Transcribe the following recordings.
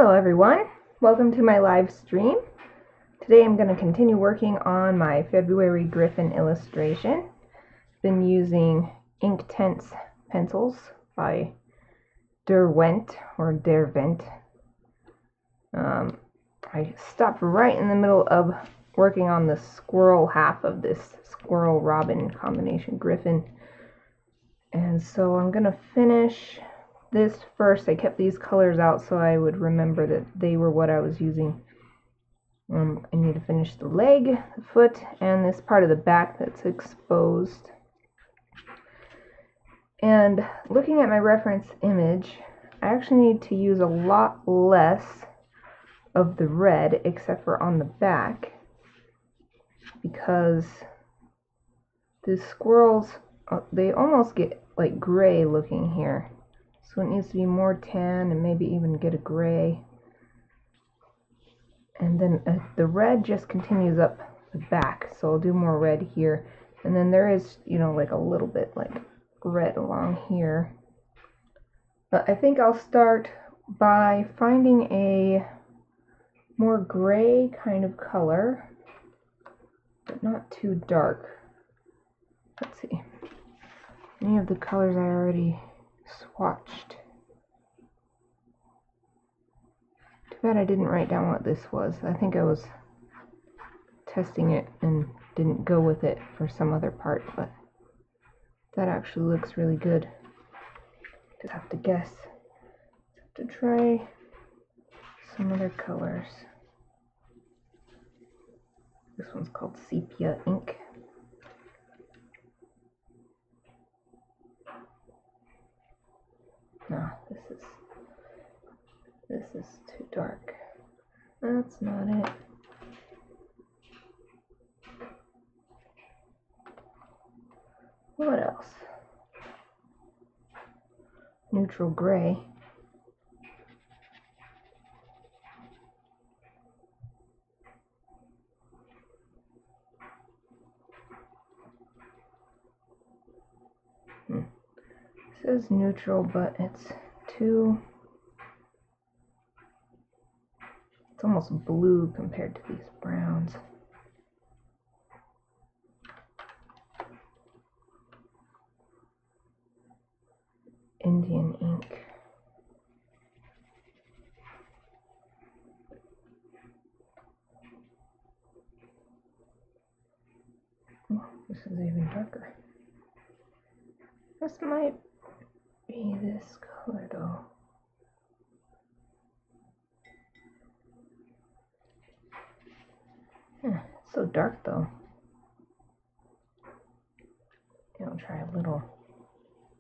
Hello everyone, welcome to my live stream. Today I'm going to continue working on my February Gryphon illustration. Been using Inktense pencils by Derwent or Derwent. I stopped right in the middle of working on the squirrel half of this squirrel robin combination Gryphon, and so I'm going to finish this first. I kept these colors out so I would remember that they were what I was using. I need to finish the leg, the foot, and this part of the back that's exposed. And looking at my reference image, I actually need to use a lot less of the red, except for on the back, because the squirrels, they almost get like gray looking here. So it needs to be more tan and maybe even get a gray. And then the red just continues up the back, so I'll do more red here. And then there is, you know, like a little bit like red along here. But I think I'll start by finding a more gray kind of color, but not too dark. Let's see. Any of the colors I already swatched. Too bad I didn't write down what this was. I think I was testing it and didn't go with it for some other part, but that actually looks really good. Just have to guess. Just have to try some other colors. This one's called Sepia Ink. No, this is too dark. That's not it. What else? Neutral gray. It says neutral, but it's almost blue compared to these browns. Indian ink. Oh, this is even darker. This might be this color though. It's so dark though. I'll try a little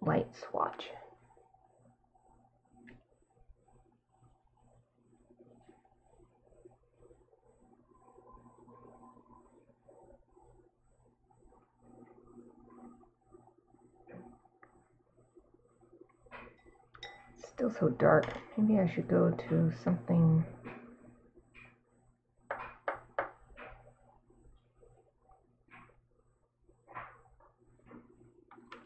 light swatch. Still so dark. Maybe I should go to something.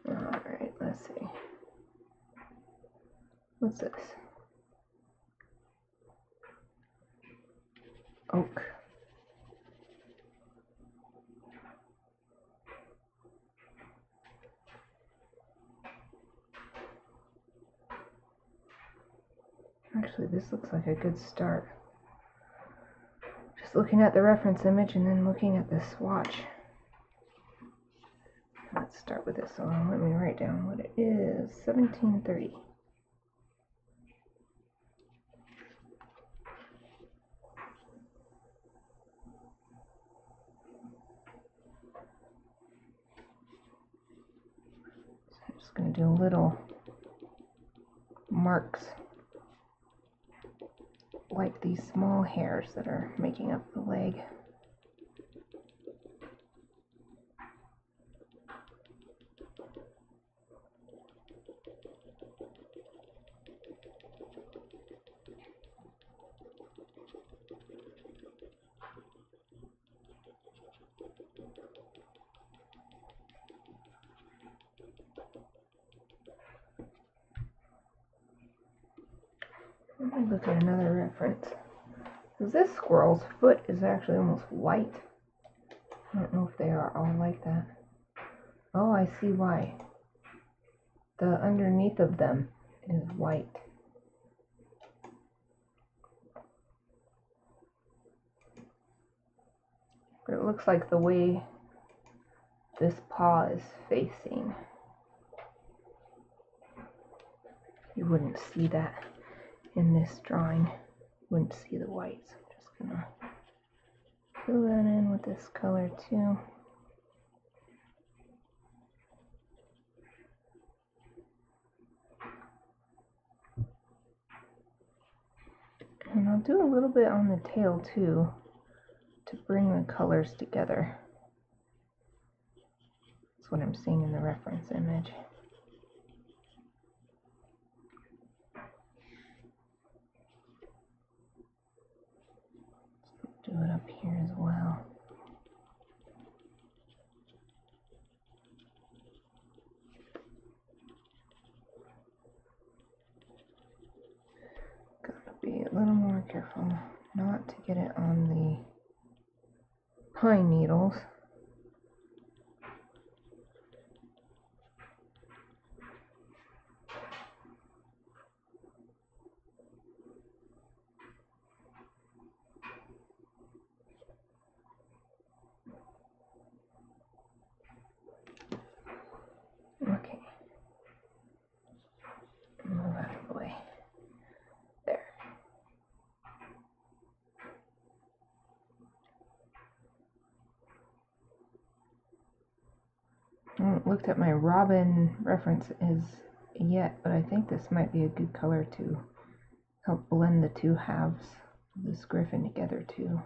Alright, let's see. What's this? Oak. Actually, this looks like a good start. Just looking at the reference image and then looking at the swatch. Let's start with this one. Let me write down what it is. 1730. So I'm just going to do little marks like these small hairs that are making up the leg. Let me look at another reference. Because this squirrel's foot is actually almost white. I don't know if they are all like that. Oh, I see why. The underneath of them is white. But it looks like the way this paw is facing. You wouldn't see that in this drawing. You wouldn't see the white. So I'm just gonna fill that in with this color too. And I'll do a little bit on the tail too, to bring the colors together. That's what I'm seeing in the reference image. Do it up here as well. Gotta be a little more careful not to get it on the pine needles. Okay. Move out of the way. There. I haven't looked at my robin references yet, but I think this might be a good color to help blend the two halves of this griffin together too.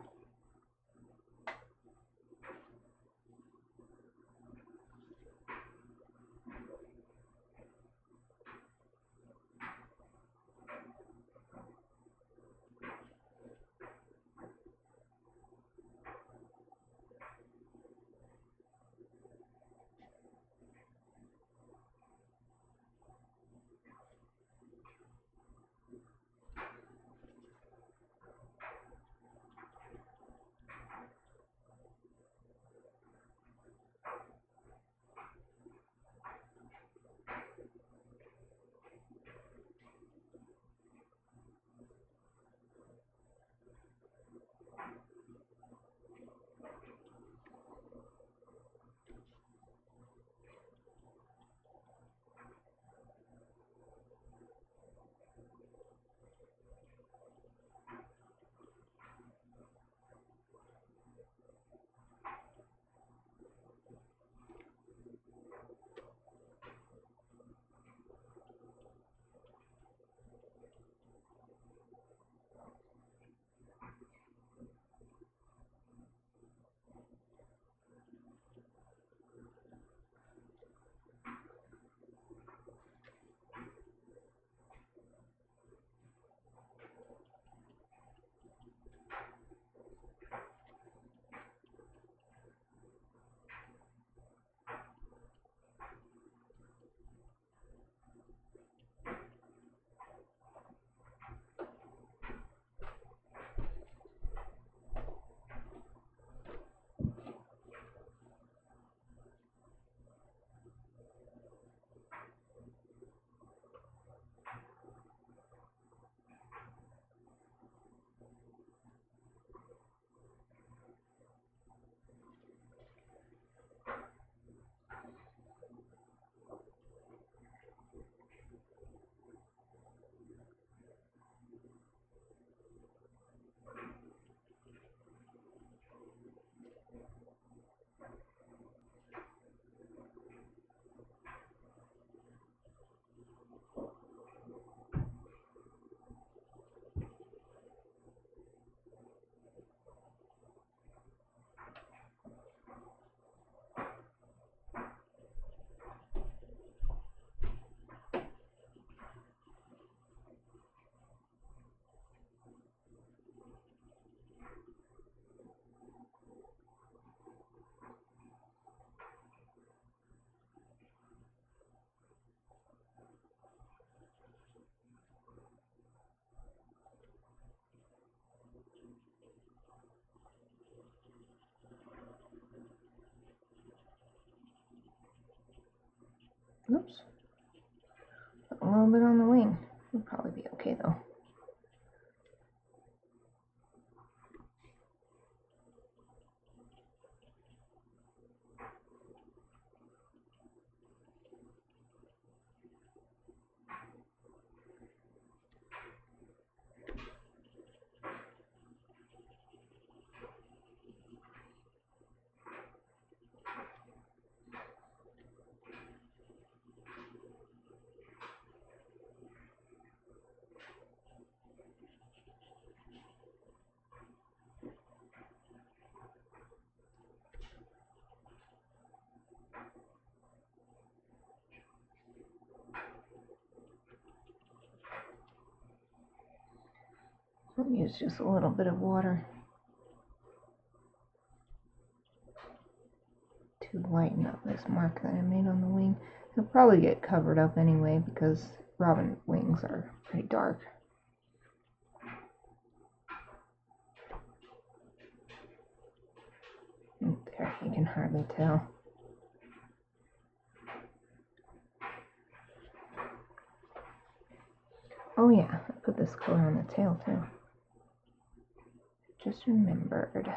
Oops. A little bit on the wing. It'll probably be okay though. I'll use just a little bit of water to lighten up this mark that I made on the wing. It'll probably get covered up anyway because robin wings are pretty dark. There, you can hardly tell. Oh yeah, I put this color on the tail too. Just remembered.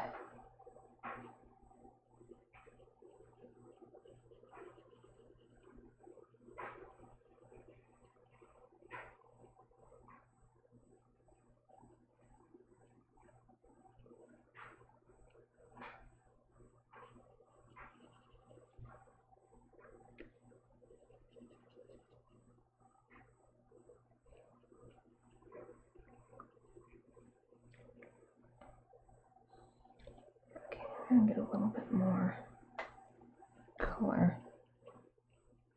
And get a little bit more color.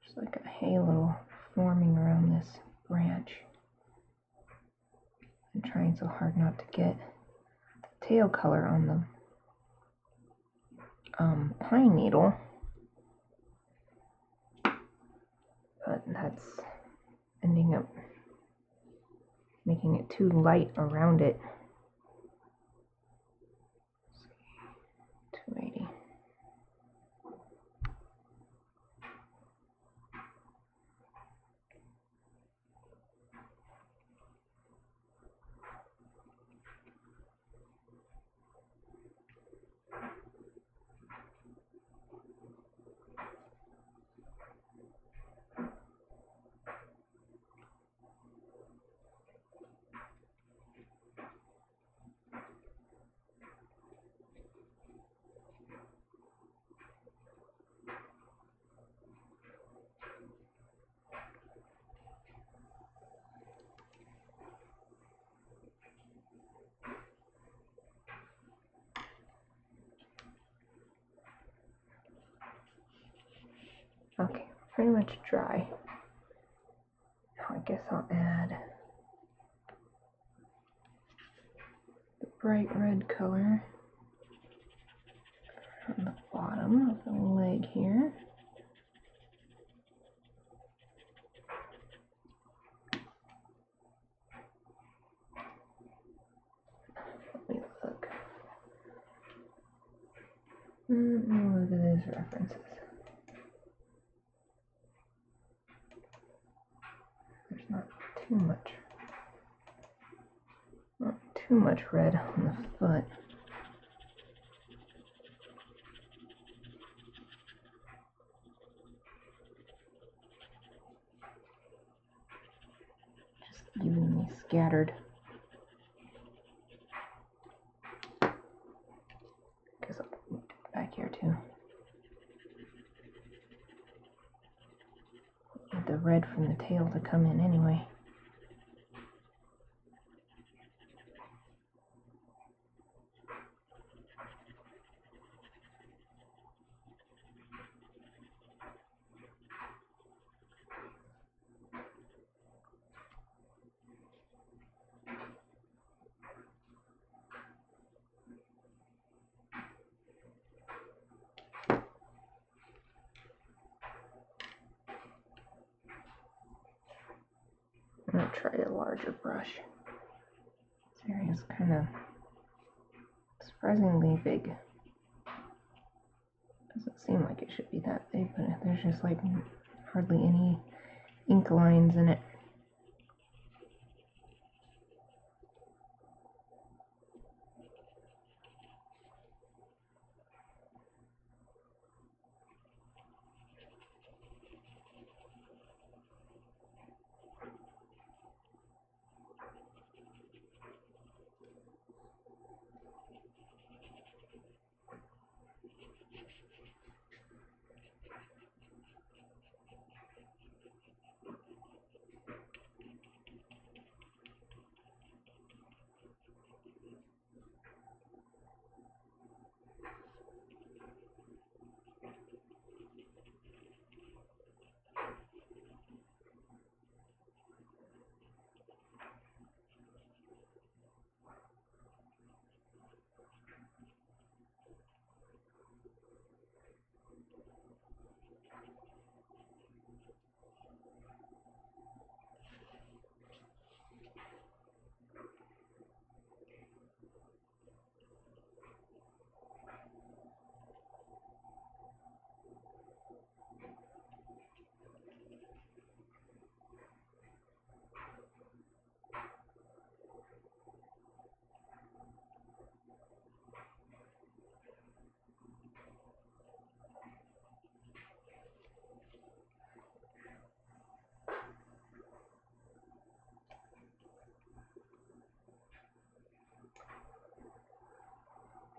Just like a halo forming around this branch. I'm trying so hard not to get the tail color on the pine needle. But that's ending up making it too light around it. 280. Okay, pretty much dry. Now I guess I'll add the bright red color on the bottom of the leg here. Let me look. Let me look at these references. There's not too much red on the foot. Just evenly scattered. Guess I'll put it back here too. Need the red from the tail to come in anyway. I'm going to try a larger brush. This area is kind of surprisingly big. Doesn't seem like it should be that big, but there's just like hardly any ink lines in it.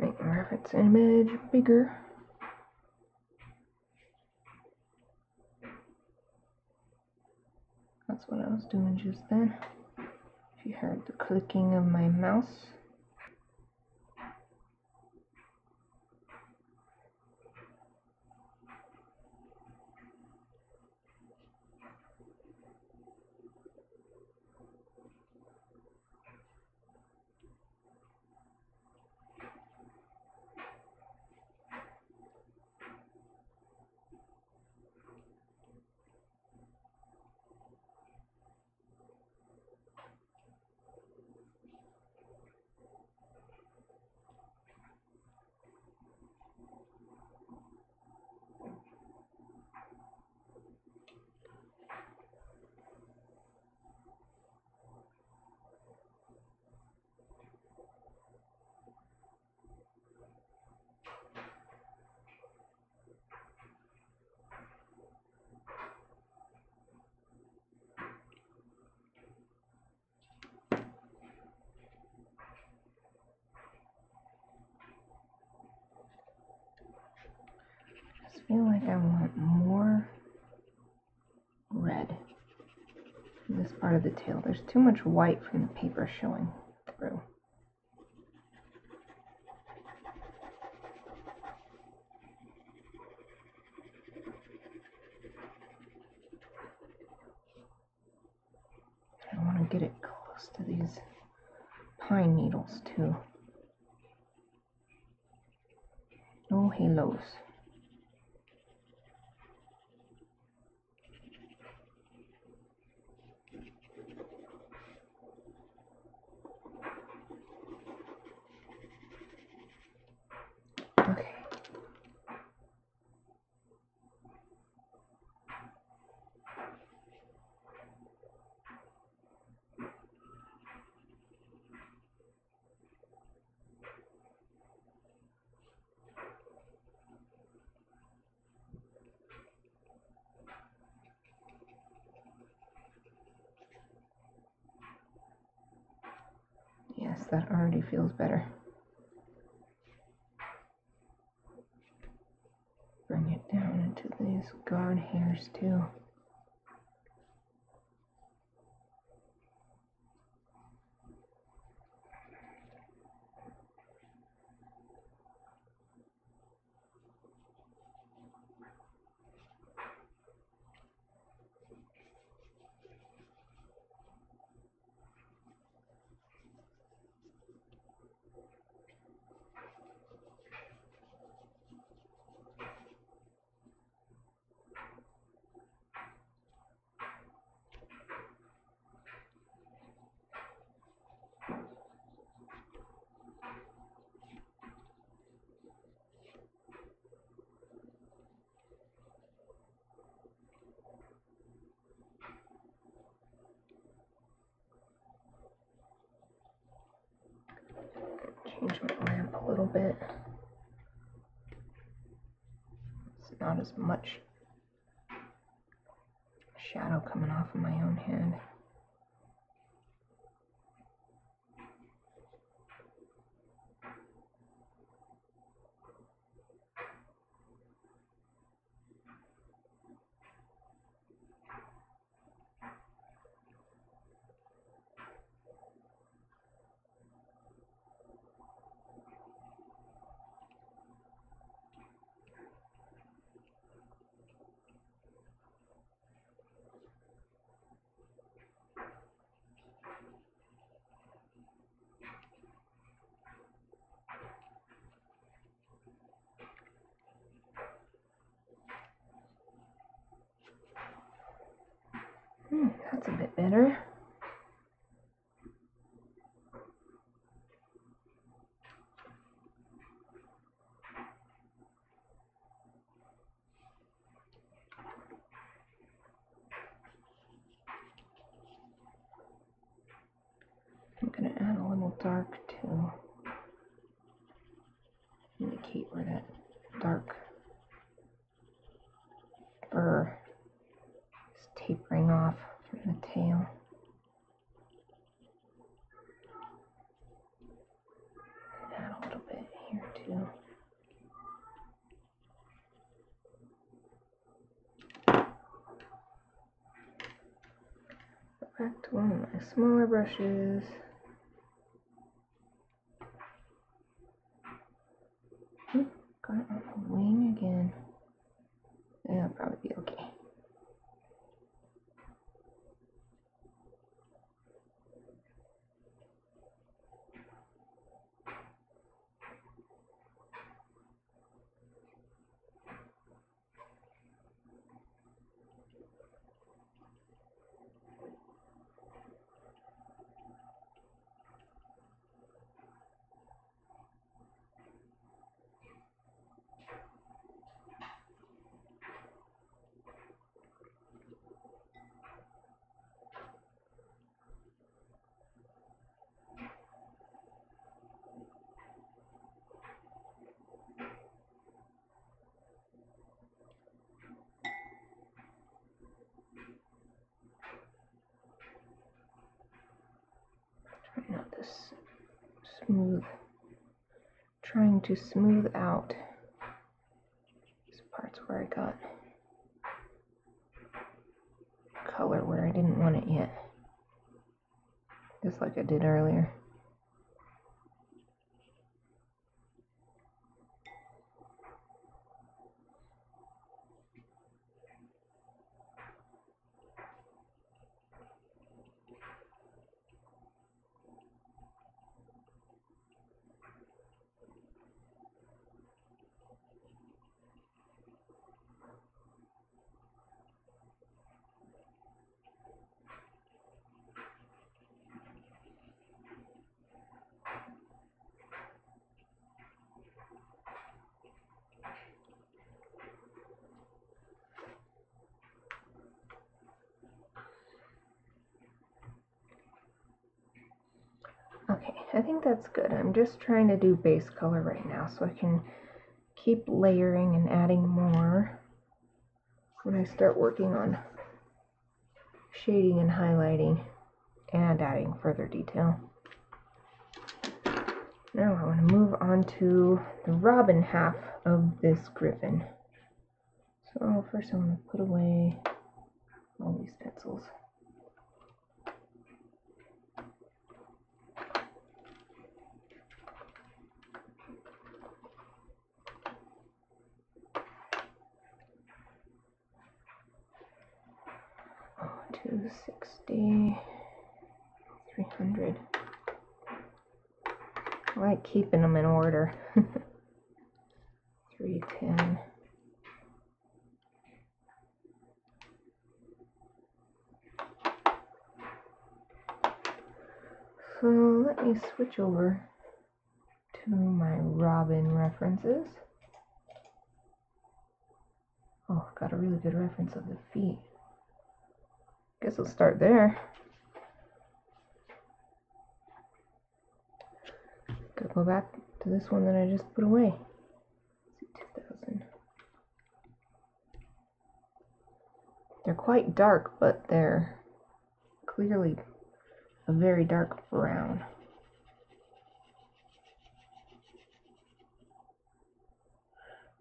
Make my reference image bigger. That's what I was doing just then. If you heard the clicking of my mouse. I feel like I want more red in this part of the tail. There's too much white from the paper showing through. I want to get it close to these pine needles too. No halos. Okay. Yes, that already feels better. Bring it down into these guard hairs too. change my lamp a little bit. It's not as much shadow coming off of my own hand. That's a bit better. I'm going to add a little dark to indicate where that dark fur is tapering off from the tail. Add a little bit here too. Back to one of my smaller brushes. Got it on the wing again. That'll probably be okay. Not this smooth. Trying to smooth out these parts where I got color where I didn't want it yet. Just like I did earlier. Okay, I think that's good. I'm just trying to do base color right now so I can keep layering and adding more when I start working on shading and highlighting and adding further detail. Now I want to move on to the robin half of this griffin. So first I'm going to put away all these pencils. Oh, 260, 300. I like keeping them in order. 310. So let me switch over to my robin references. Oh, got a really good reference of the feet. Guess I'll start there. Gotta go back to this one that I just put away. Let's see, 2000. They're quite dark, but they're clearly a very dark brown.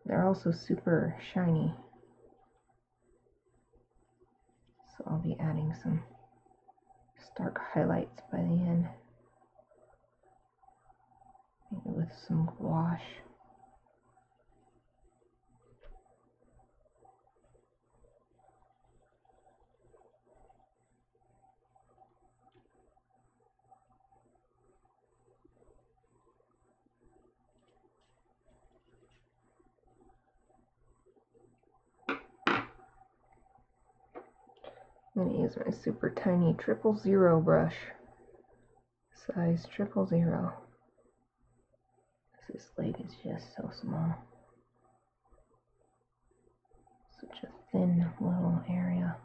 They're also super shiny. So I'll be adding some stark highlights by the end. Maybe with some gouache. I'm going to use my super tiny 000 brush, size 000. This slate is just so small. Such a thin little area.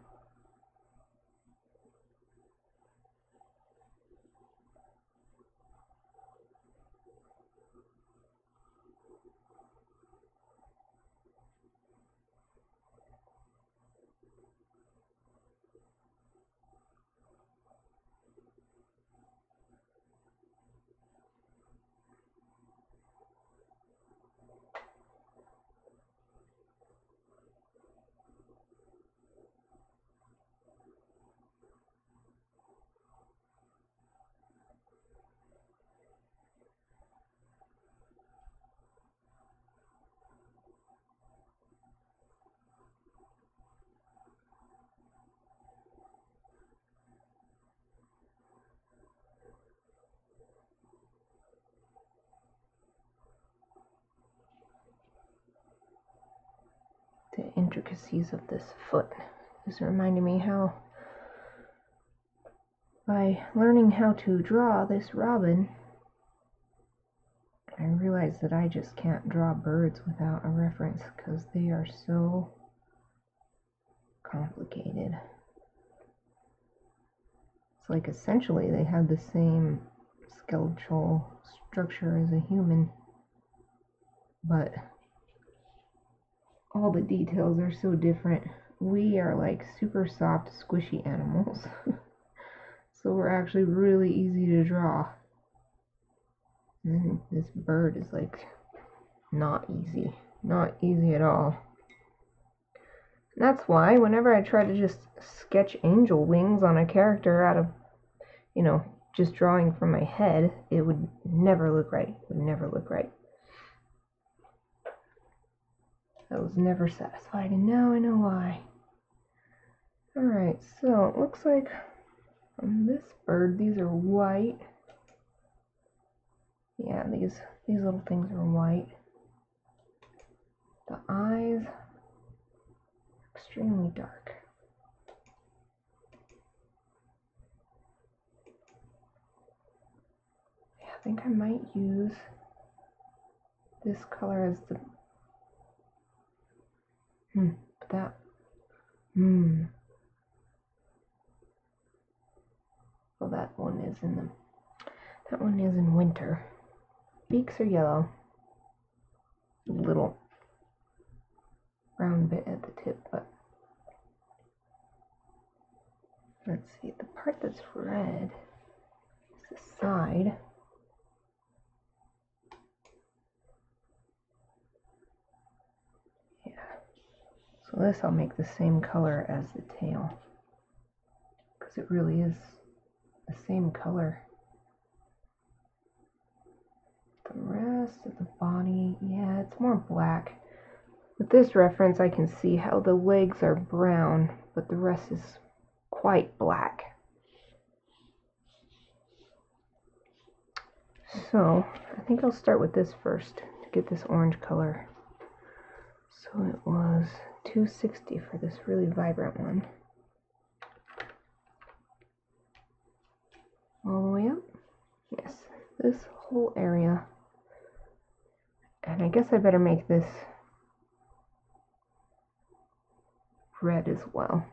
The intricacies of this foot is reminding me how by learning how to draw this robin, I realized that I just can't draw birds without a reference because they are so complicated. It's like essentially they have the same skeletal structure as a human, but all the details are so different. We are like super soft, squishy animals. So we're actually really easy to draw. And this bird is like not easy. Not easy at all. And that's why whenever I try to just sketch angel wings on a character out of, you know, just drawing from my head, it would never look right. It would never look right. I was never satisfied, and now I know why. Alright, so it looks like on this bird, these are white. Yeah, these little things are white. The eyes, extremely dark. Yeah, I think I might use this color as the well, that one is in winter. Beaks are yellow. Little brown bit at the tip, but let's see, the part that's red is the side. Yeah. So this I'll make the same color as the tail, because it really is the same color. The rest of the body, yeah, it's more black. With this reference, I can see how the legs are brown, but the rest is quite black. So I think I'll start with this first to get this orange color. So it was 260 for this really vibrant one. All the way up? Yes, this whole area. And I guess I better make this red as well.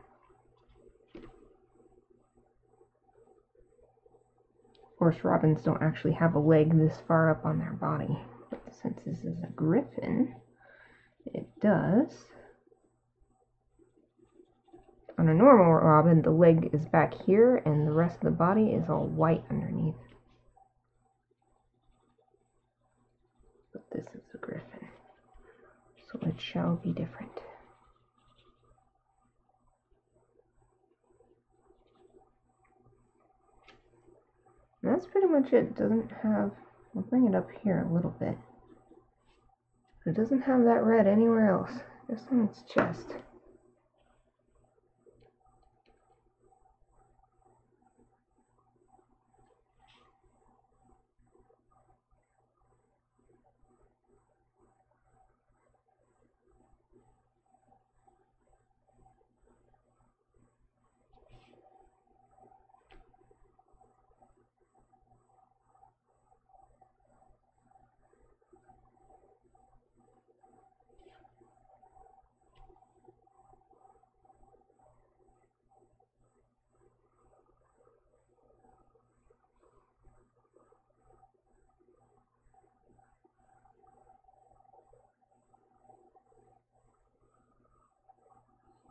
course, robins don't actually have a leg this far up on their body, but since this is a griffin, it does. On a normal robin, the leg is back here and the rest of the body is all white underneath. But this is a griffin, so it shall be different. And that's pretty much it. It doesn't have, I'll bring it up here a little bit. It doesn't have that red anywhere else, just on its chest.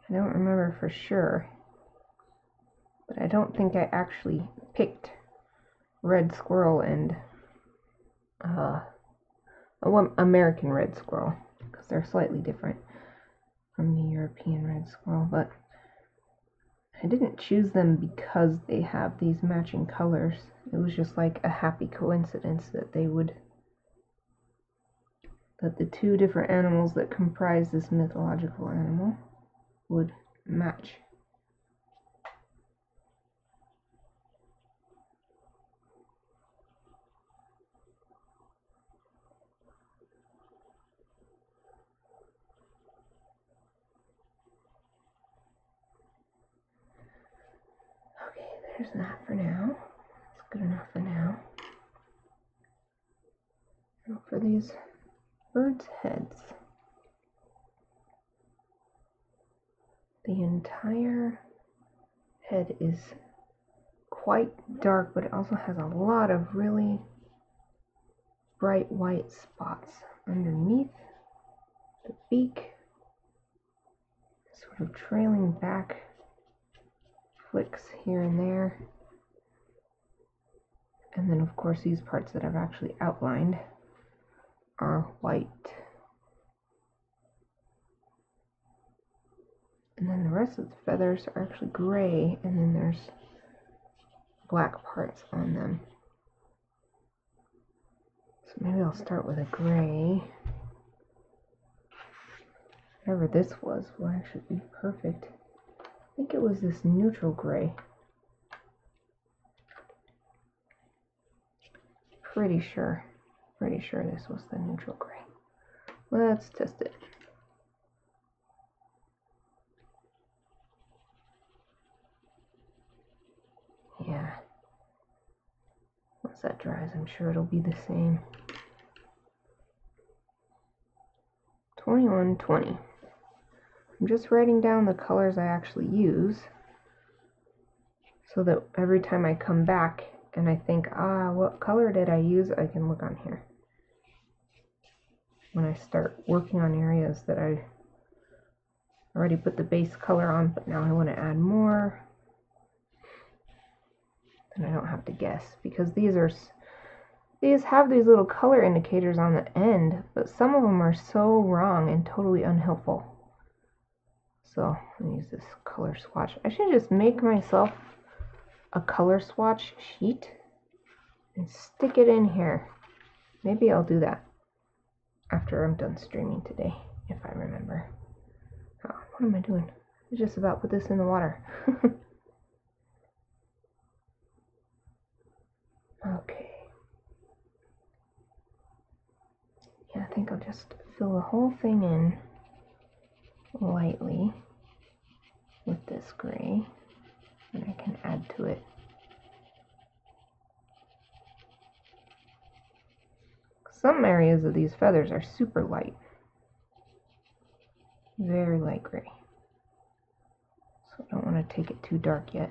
I don't remember for sure, but I don't think I actually picked red squirrel and American red squirrel, because they're slightly different from the European red squirrel, but I didn't choose them because they have these matching colors. It was just like a happy coincidence that that the two different animals that comprise this mythological animal would match. Okay, there's that for now. That's good enough for now. Now for these birds' heads. The entire head is quite dark, but it also has a lot of really bright white spots underneath the beak, sort of trailing back, flicks here and there. And then of course these parts that I've actually outlined are white. And then the rest of the feathers are actually gray, and then there's black parts on them. So maybe I'll start with a gray. Whatever this was will actually be perfect. I think it was this neutral gray. Pretty sure this was the neutral gray. Let's test it. Yeah. Once that dries, I'm sure it'll be the same. 2120. I'm just writing down the colors I actually use so that every time I come back and I think, what color did I use? I can look on here. When I start working on areas that I already put the base color on, but now I want to add more, then I don't have to guess, because these have these little color indicators on the end, but some of them are so wrong and totally unhelpful. So I'm going to use this color swatch. I should just make myself a color swatch sheet and stick it in here. Maybe I'll do that after I'm done streaming today, if I remember. Oh, what am I doing? I just about put this in the water. Okay. Yeah, I think I'll just fill the whole thing in lightly with this gray, and I can add to it. Some areas of these feathers are super light, very light gray, so I don't want to take it too dark yet.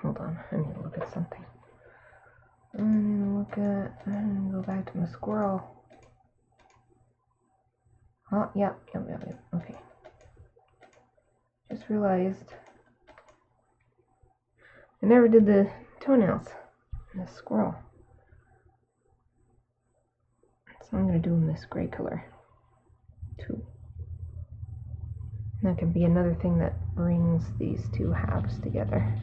Hold on, I need to look at something. I'm gonna go back to my squirrel. Oh, yep. Okay. Just realized I never did the toenails in the squirrel. So I'm going to do them this gray color too. And that can be another thing that brings these two halves together.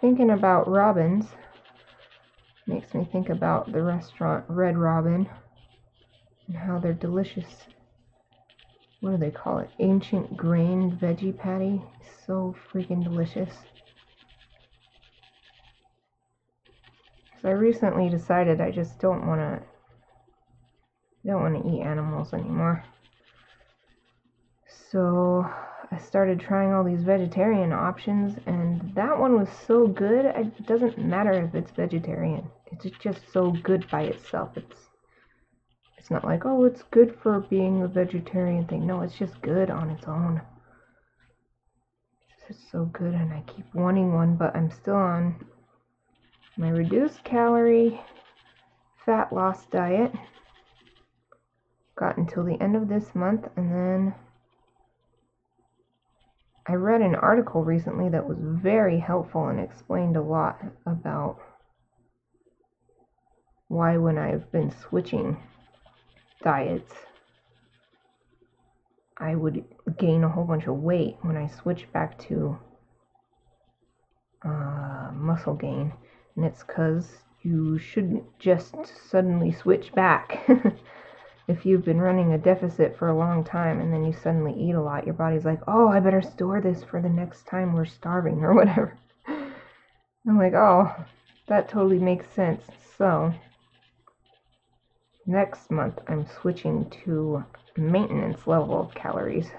Thinking about robins makes me think about the restaurant Red Robin and how they're delicious. What do they call it? Ancient grain veggie patty. So freaking delicious. So I recently decided I just don't want to eat animals anymore. So I started trying all these vegetarian options, and that one was so good. It doesn't matter if it's vegetarian. It's just so good by itself. It's not like, oh, it's good for being a vegetarian thing. No, it's just good on its own. It's just so good, and I keep wanting one, but I'm still on my reduced calorie fat loss diet. Got until the end of this month, and then I read an article recently that was very helpful and explained a lot about why when I've been switching diets, I would gain a whole bunch of weight when I switch back to muscle gain. And it's because you shouldn't just suddenly switch back. If you've been running a deficit for a long time and then you suddenly eat a lot, your body's like, oh, I better store this for the next time we're starving or whatever. I'm like, oh, that totally makes sense. So next month I'm switching to maintenance level of calories,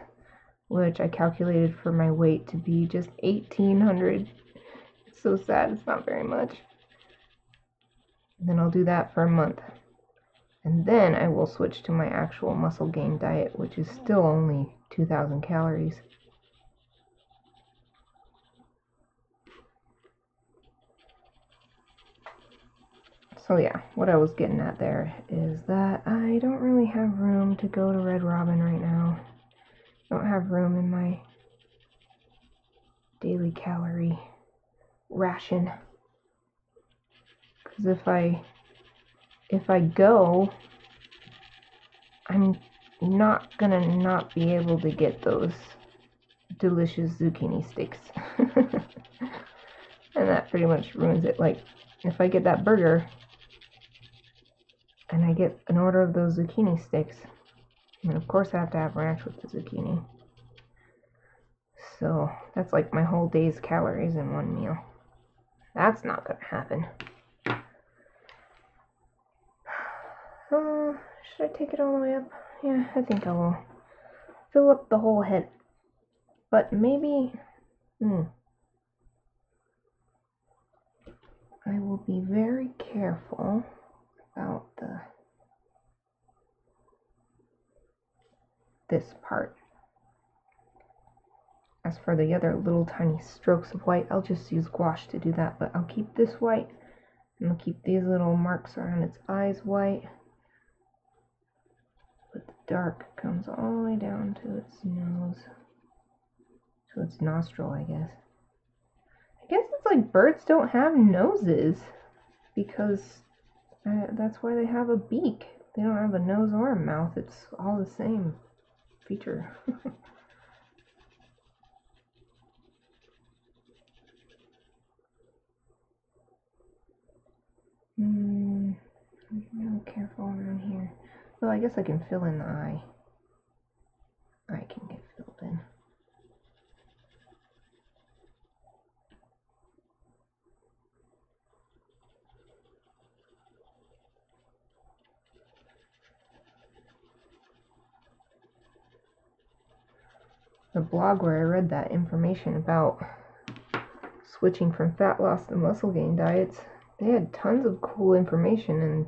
which I calculated for my weight to be just 1,800. It's so sad, it's not very much. And then I'll do that for a month. And then I will switch to my actual muscle gain diet, which is still only 2,000 calories. So yeah, what I was getting at there is that I don't really have room to go to Red Robin right now. I don't have room in my daily calorie ration. Because if I go, I'm not gonna not be able to get those delicious zucchini sticks. And that pretty much ruins it. Like, if I get that burger and I get an order of those zucchini sticks, and of course I have to have ranch with the zucchini. So that's like my whole day's calories in one meal. That's not gonna happen. Should I take it all the way up? Yeah, I think I will. Fill up the whole head. But maybe... I will be very careful about this part. As for the other little tiny strokes of white, I'll just use gouache to do that, but I'll keep this white, and I'll keep these little marks around its eyes white. But the dark comes all the way down to its nose, to its nostril, I guess. I guess it's like birds don't have noses, because that's why they have a beak. They don't have a nose or a mouth. It's all the same feature. I'm real careful around here. Well, I guess I can fill in the eye. Eye can get filled in. The blog where I read that information about switching from fat loss to muscle gain diets, they had tons of cool information, and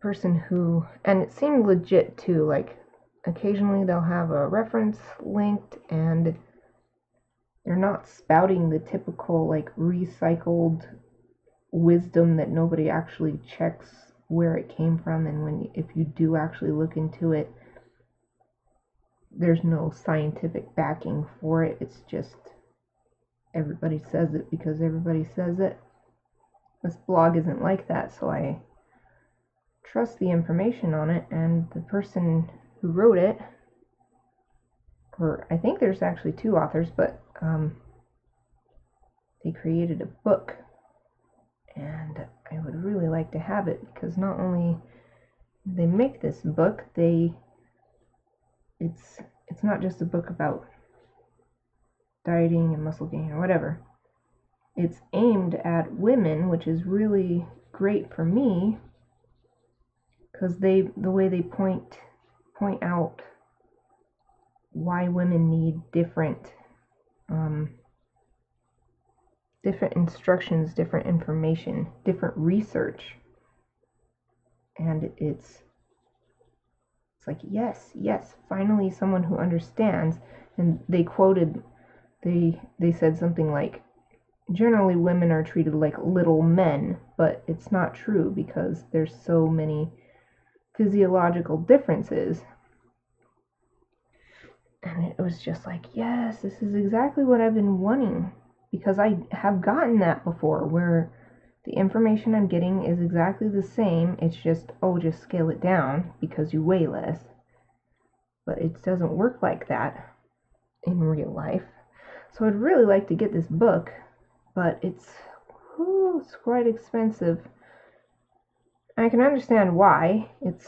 person who, and it seemed legit too, like occasionally they'll have a reference linked and they're not spouting the typical like recycled wisdom that nobody actually checks where it came from, and if you do actually look into it, there's no scientific backing for it. It's just everybody says it because everybody says it. This blog isn't like that, so I trust the information on it, and the person who wrote it, or I think there's actually two authors, but they created a book, and I would really like to have it because not only did they make this book, it's not just a book about dieting and muscle gain or whatever. It's aimed at women, which is really great for me because the way they point out why women need different instructions, different information, different research, and it's like yes, finally someone who understands. And they said something like, generally women are treated like little men, but it's not true because there's so many physiological differences. And it was just like, yes, this is exactly what I've been wanting, because I have gotten that before where the information I'm getting is exactly the same. It's just, just scale it down because you weigh less. But it doesn't work like that in real life. So I'd really like to get this book, but it's quite expensive. I can understand why. It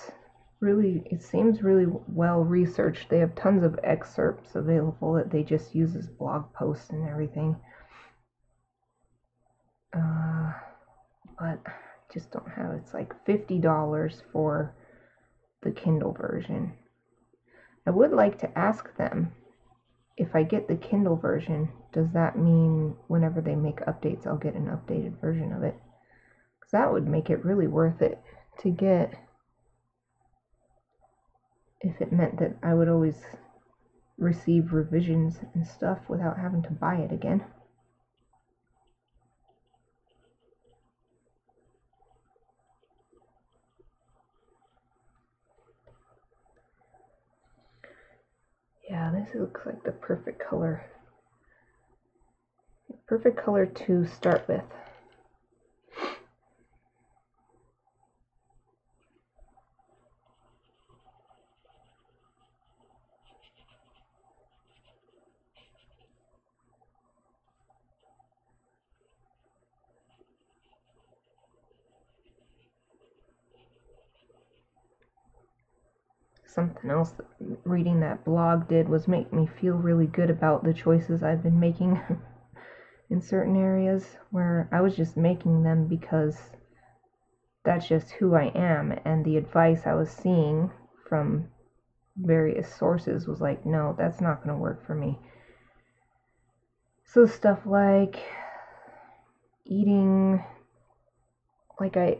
seems really well researched. They have tons of excerpts available that they just use as blog posts and everything. But I just don't have it. It's like $50 for the Kindle version. I would like to ask them, if I get the Kindle version, does that mean whenever they make updates, I'll get an updated version of it? Because that would make it really worth it to get, if it meant that I would always receive revisions and stuff without having to buy it again. Yeah, this looks like the perfect color. Perfect color to start with. Something else that reading that blog did was make me feel really good about the choices I've been making in certain areas, where I was just making them because that's just who I am, and the advice I was seeing from various sources was like, no, that's not going to work for me. So stuff like eating, like I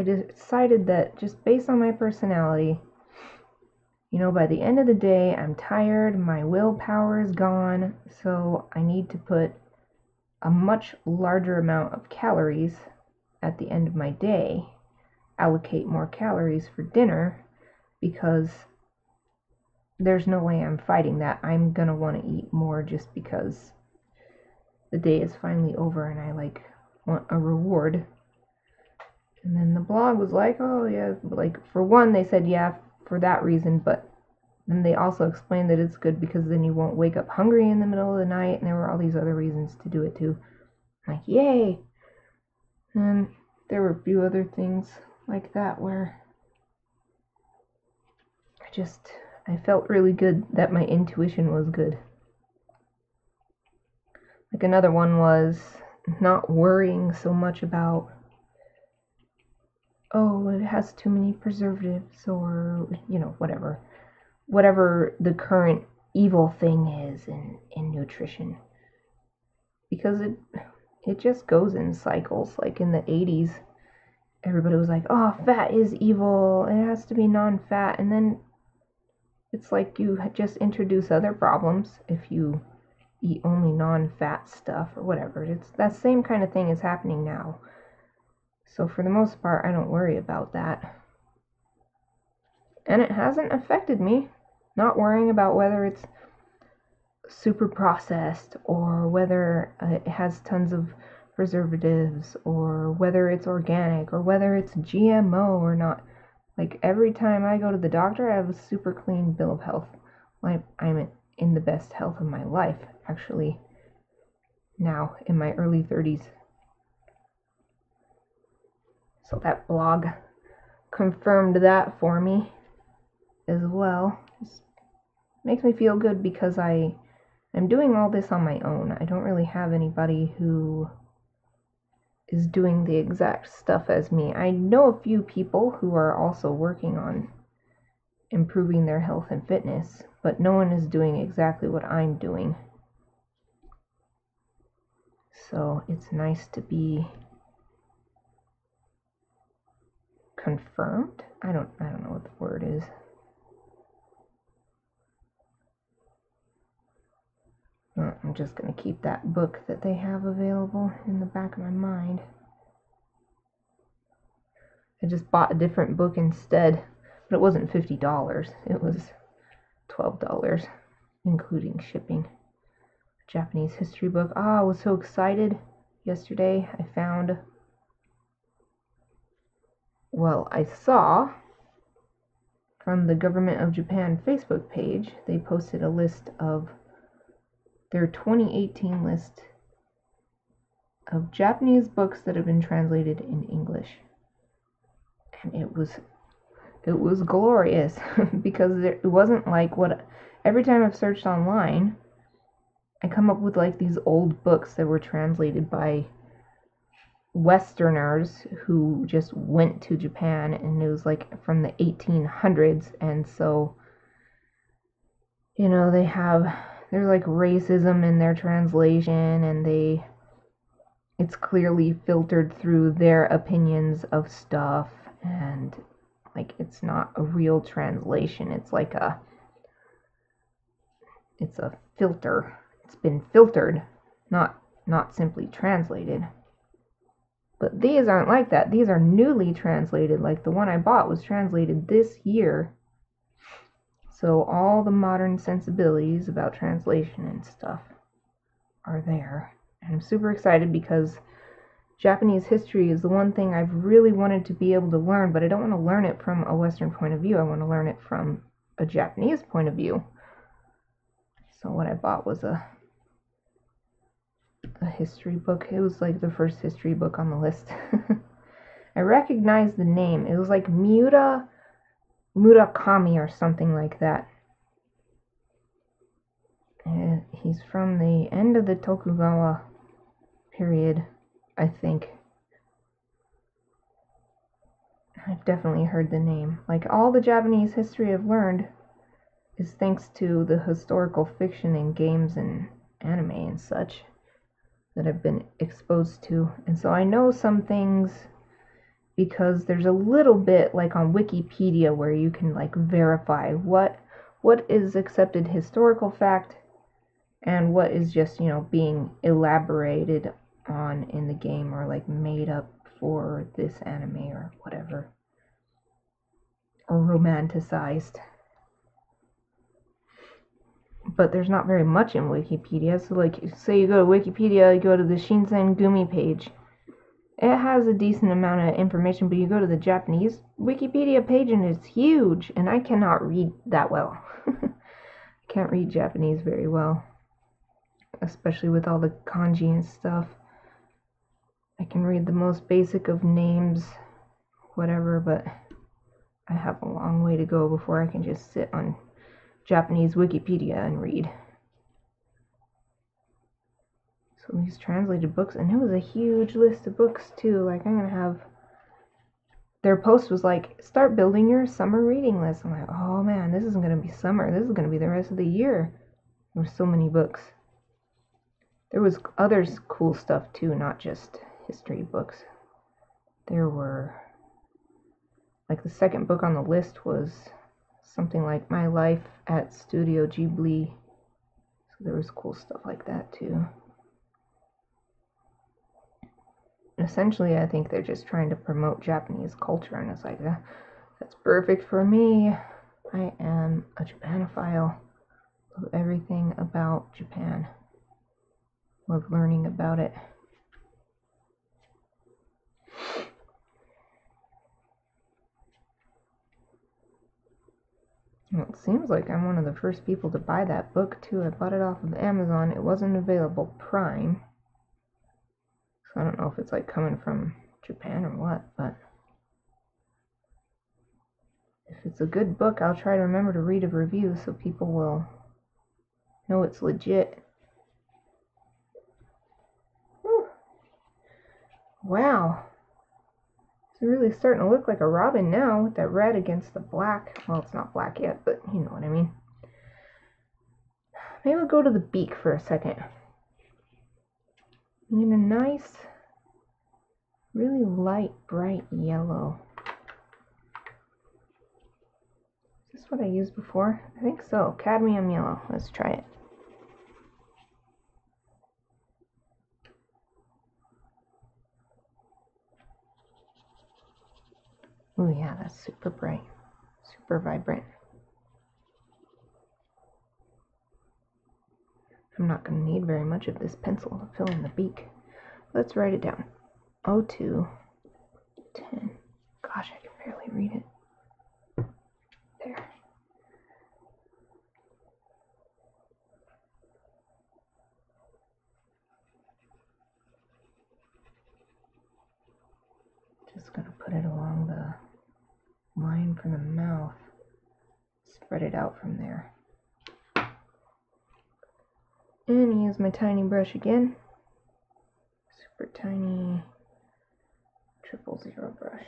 decided that just based on my personality, by the end of the day, I'm tired, my willpower is gone, so I need to put a much larger amount of calories at the end of my day, allocate more calories for dinner, because there's no way I'm fighting that. I'm gonna want to eat more just because the day is finally over and I want a reward. And then the blog was like, oh yeah, for one, they said yeah, for that reason, but then they also explained that it's good because then you won't wake up hungry in the middle of the night, and there were all these other reasons to do it too. I'm like, yay! And there were a few other things like that where I felt really good that my intuition was good. Like another one was not worrying so much about, it has too many preservatives, or whatever the current evil thing is in nutrition, because it just goes in cycles. Like in the 80s, everybody was like, oh, fat is evil, it has to be non-fat, and then it's like you just introduce other problems if you eat only non-fat stuff or whatever. It's that same kind of thing is happening now. So for the most part, I don't worry about that. And it hasn't affected me. Not worrying about whether it's super processed or whether it has tons of preservatives or whether it's organic or whether it's GMO or not. Like every time I go to the doctor, I have a super clean bill of health. Like I'm in the best health of my life, actually, now in my early 30s. So that blog confirmed that for me as well. It makes me feel good because I'm doing all this on my own. I don't really have anybody who is doing the exact stuff as me. I know a few people who are also working on improving their health and fitness, but no one is doing exactly what I'm doing. So it's nice to be confirmed. I don't know what the word is. I'm just going to keep that book that they have available in the back of my mind. I just bought a different book instead, but it wasn't $50. It was $12, including shipping. A Japanese history book. I was so excited. Yesterday I found, I saw from the Government of Japan Facebook page, they posted a list of their 2018 list of Japanese books that have been translated in English. And it was glorious because it wasn't like what every time I've searched online, I come up with like these old books that were translated by Westerners who just went to Japan, and it was like from the 1800s, and so there's like racism in their translation, and it's clearly filtered through their opinions of stuff, and like it's not a real translation. It's like it's a filter. It's been filtered, not simply translated. But these aren't like that. These are newly translated. Like the one I bought was translated this year. So all the modern sensibilities about translation and stuff are there. And I'm super excited because Japanese history is the one thing I've really wanted to be able to learn, but I don't want to learn it from a Western point of view. I want to learn it from a Japanese point of view. So what I bought was a history book. It was like the first history book on the list. I recognized the name. It was like Murakami or something like that. And he's from the end of the Tokugawa period, I think. I've definitely heard the name. Like all the Japanese history I've learned is thanks to the historical fiction in games and anime and such that I've been exposed to. And so I know some things because there's a little bit like on Wikipedia where you can like verify what is accepted historical fact and what is just, being elaborated on in the game or like made up for this anime or whatever, or romanticized. But there's not very much in Wikipedia. So like, say you go to Wikipedia, you go to the Shinsen Gumi page, it has a decent amount of information, but you go to the Japanese Wikipedia page and it's huge, and I cannot read that well. I can't read Japanese very well, especially with all the kanji and stuff. I can read the most basic of names, whatever, but I have a long way to go before I can just sit on Japanese Wikipedia and read. So these translated books, and it was a huge list of books too. Like I'm gonna have, their post was like, start building your summer reading list. I'm like, oh man, this isn't gonna be summer, this is gonna be the rest of the year. There were so many books. There was other cool stuff too, not just history books. There were Like the second book on the list was something like My Life at Studio Ghibli. So there was cool stuff like that too. Essentially, I think they're just trying to promote Japanese culture, and it's like, that's perfect for me. I am a Japanophile. Love everything about Japan. Love learning about it. Well, it seems like I'm one of the first people to buy that book too. I bought it off of Amazon. It wasn't available Prime. So I don't know if it's like coming from Japan or what, but if it's a good book, I'll try to remember to read a review so people will know it's legit. Whew. Wow. It's really starting to look like a robin now with that red against the black. Well, it's not black yet, but you know what I mean. Maybe we'll go to the beak for a second. In a nice, really light, bright yellow. Is this what I used before? I think so. Cadmium yellow. Let's try it. Oh yeah, that's super bright. Super vibrant. I'm not going to need very much of this pencil to fill in the beak. Let's write it down. 02 10. Gosh, I can barely read it. There. Just going to put it along the line for the mouth. Spread it out from there. And use my tiny brush again. Super tiny 000 brush.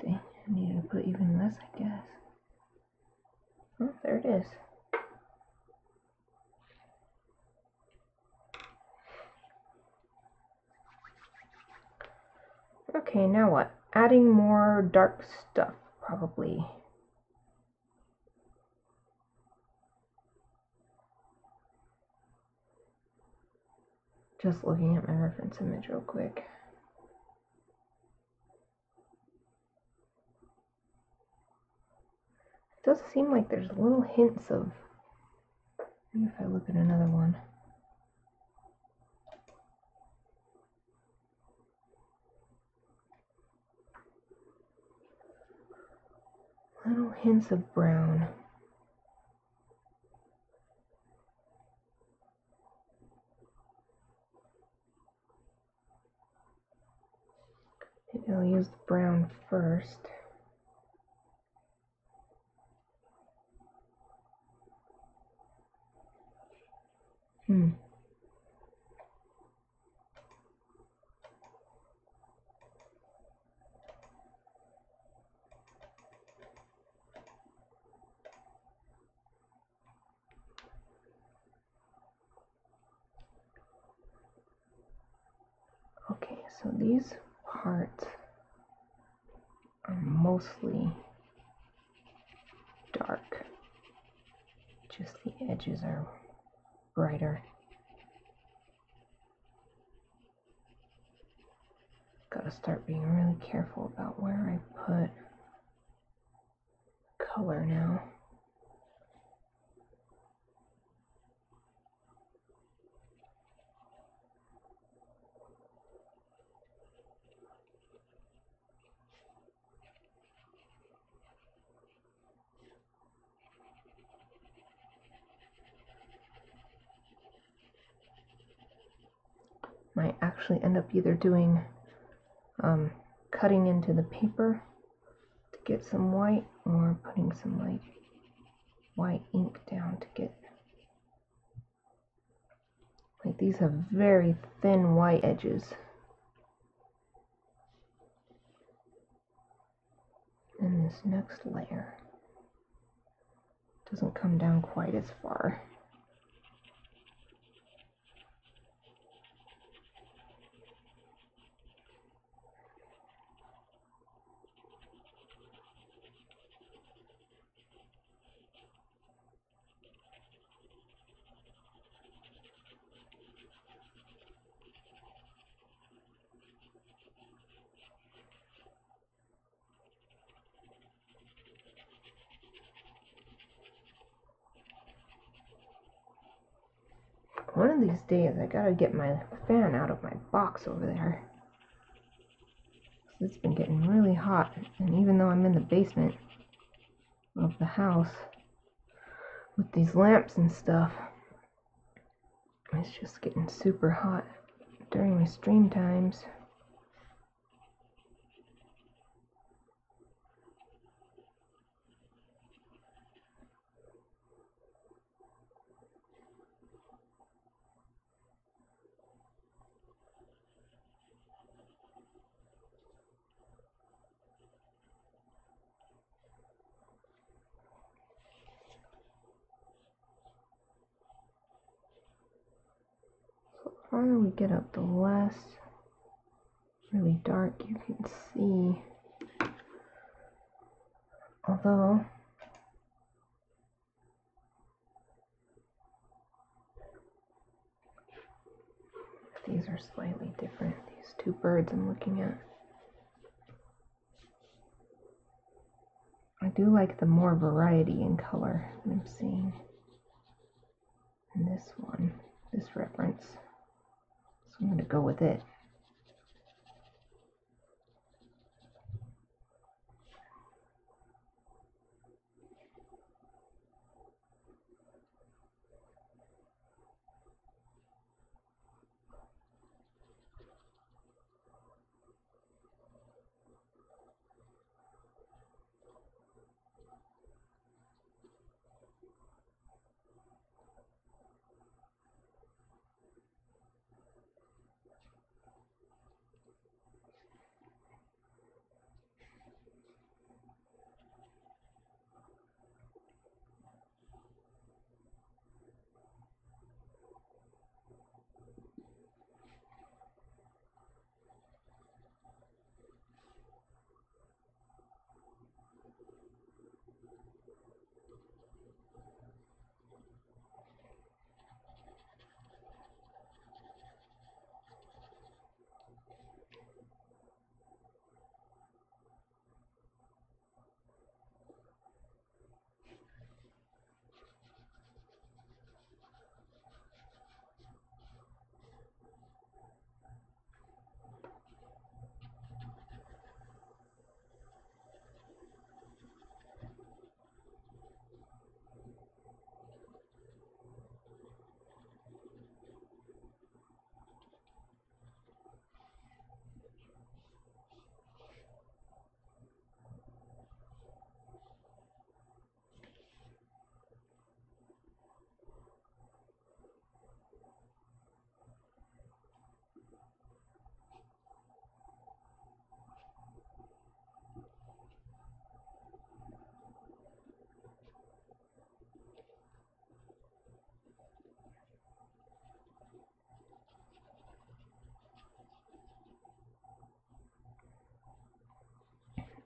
Dang, I needed to put even less, I guess. Oh, there it is. Okay, now what? Adding more dark stuff, probably. Just looking at my reference image real quick. It does seem like there's little hints of, maybe if I look at another one. Little hints of brown. Maybe I'll use the brown first. Okay, so these parts are mostly dark. Just the edges are brighter. Gotta start being really careful about where I put color now. Might actually end up either doing cutting into the paper to get some white, or putting some like white ink down to get Like these have very thin white edges. And this next layer doesn't come down quite as far. One of these days I gotta get my fan out of my box over there. It's been getting really hot, and even though I'm in the basement of the house with these lamps and stuff, it's just getting super hot during my stream times. The farther we get up, the less really dark you can see. Although these are slightly different, these two birds I'm looking at. I do like the more variety in color that I'm seeing in this one, this reference. So I'm going to go with it.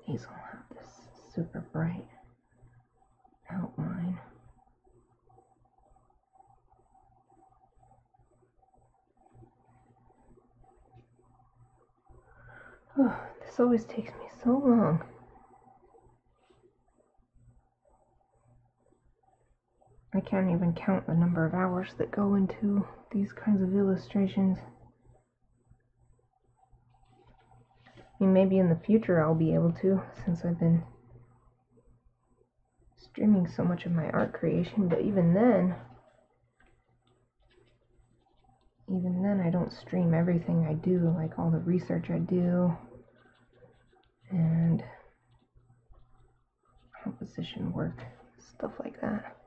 These will have this super bright outline. Oh, this always takes me so long. I can't even count the number of hours that go into these kinds of illustrations. I mean, maybe in the future I'll be able to, since I've been streaming so much of my art creation, but even then I don't stream everything I do, like all the research I do and composition work, stuff like that.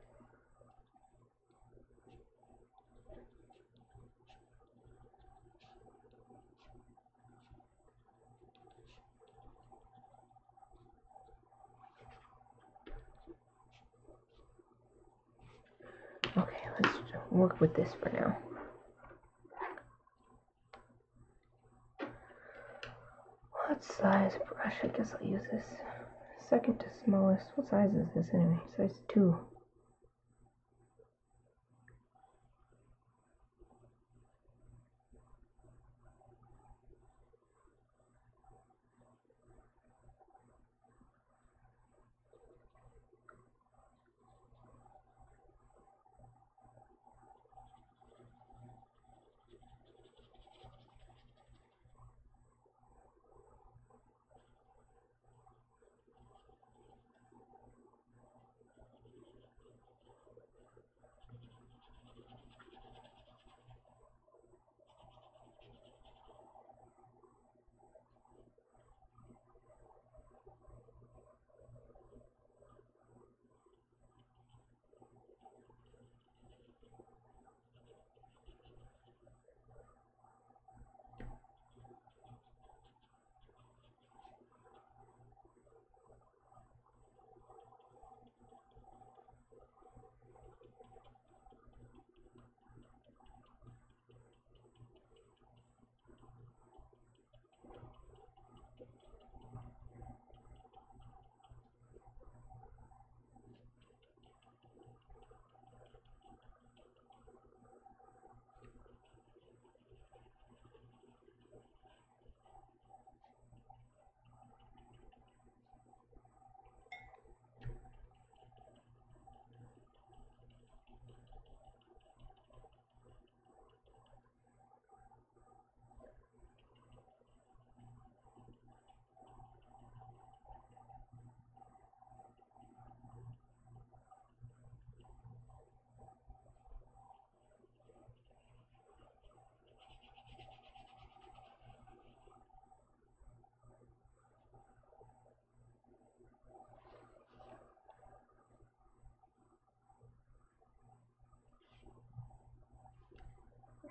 work with this for now. What size brush? I guess I'll use this second to smallest. What size is this anyway? Size 2.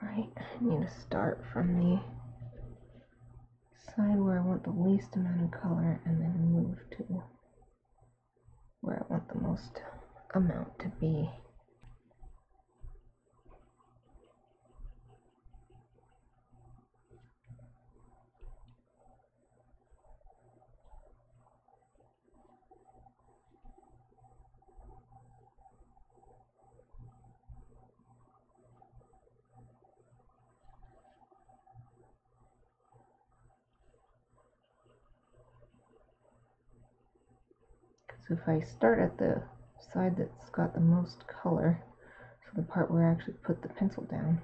Right, I need to start from the side where I want the least amount of color and then move to where I want the most amount to be. So if I start at the side that's got the most color, so the part where I actually put the pencil down,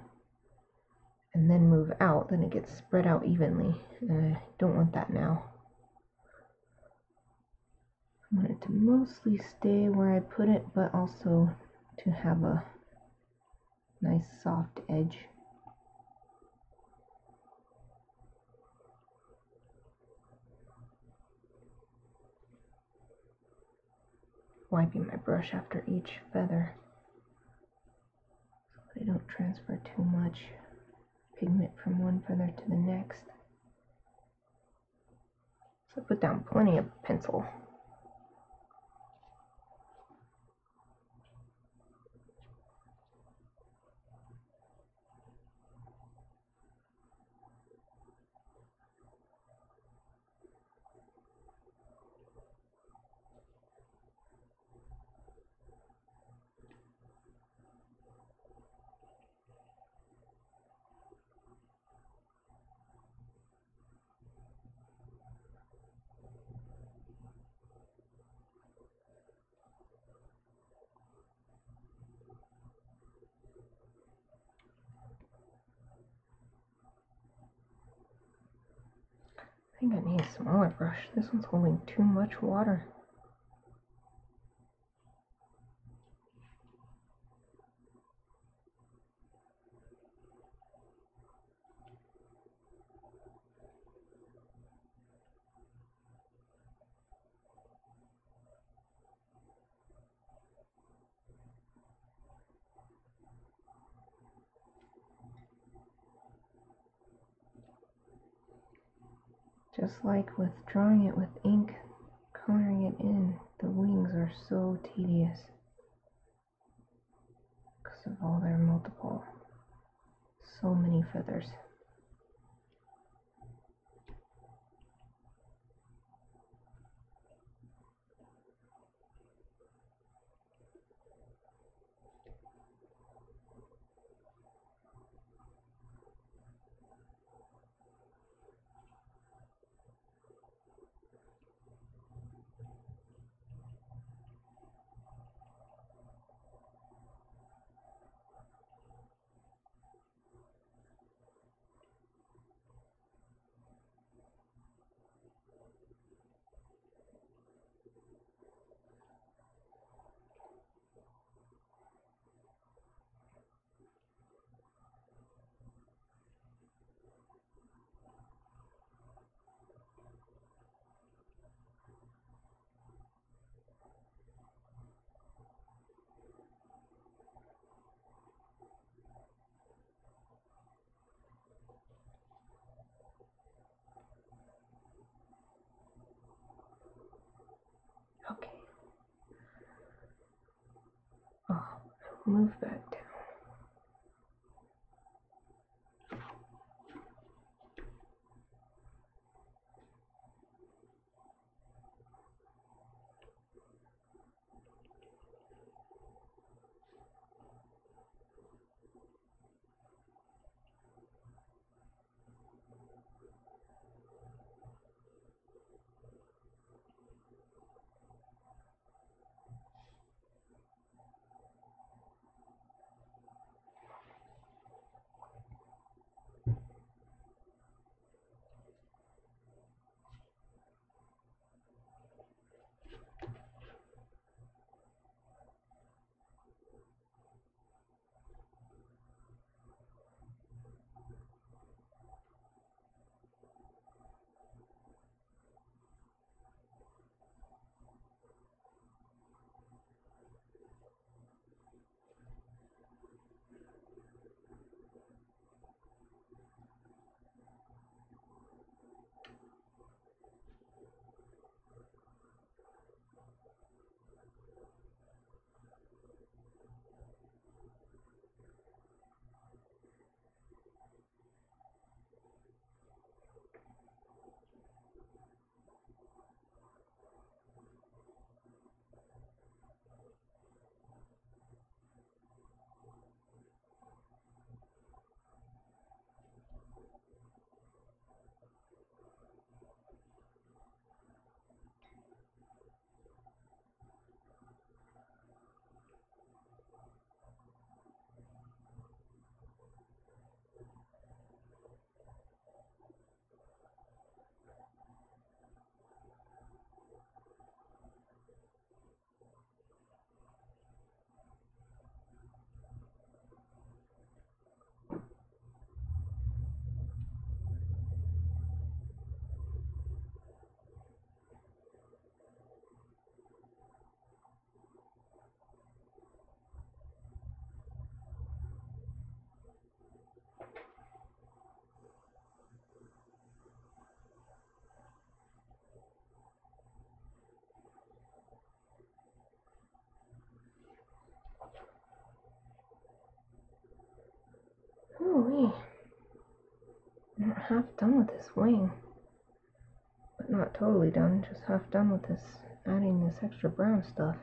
and then move out, then it gets spread out evenly, and I don't want that now. I want it to mostly stay where I put it, but also to have a nice soft edge. Wiping my brush after each feather so they don't transfer too much pigment from one feather to the next. So I put down plenty of pencil. I think I need a smaller brush. This one's holding too much water. Just like with drawing it with ink, coloring it in, the wings are so tedious. of all their multiple. So many feathers. Okay. Oh, move back down. Ooh-wee. I'm half done with this wing. But not totally done, just half done with this, adding this extra brown stuff.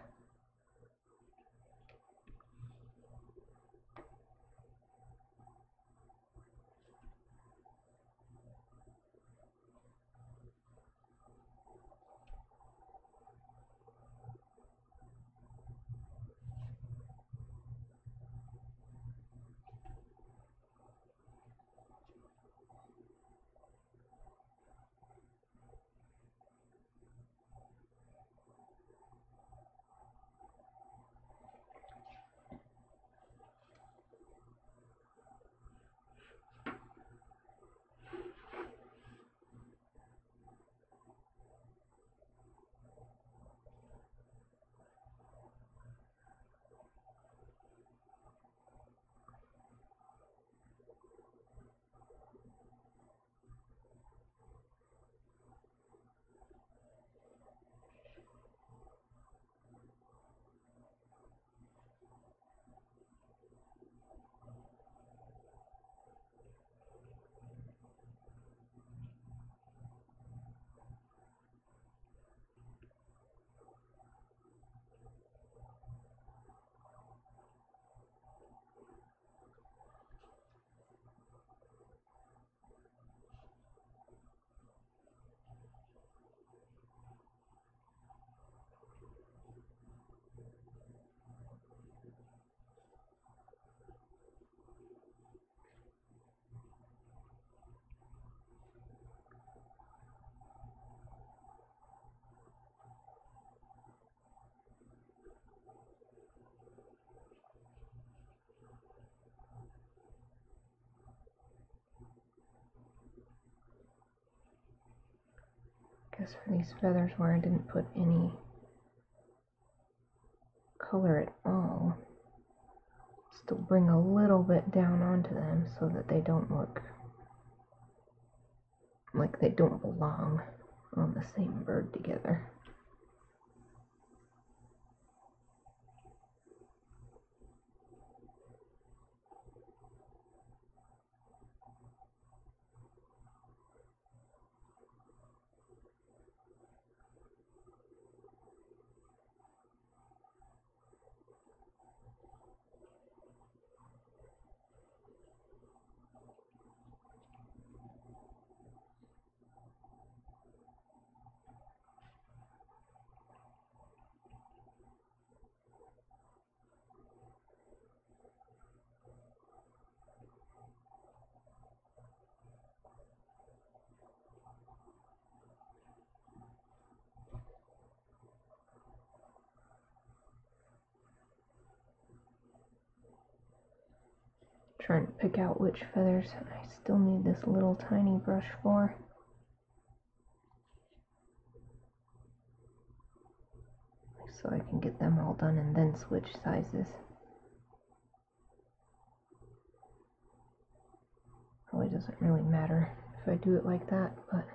I guess for these feathers where I didn't put any color at all, still bring a little bit down onto them so that they don't look like they don't belong on the same bird together. Trying to pick out which feathers I still need this little tiny brush for. So I can get them all done and then switch sizes. Probably doesn't really matter if I do it like that, but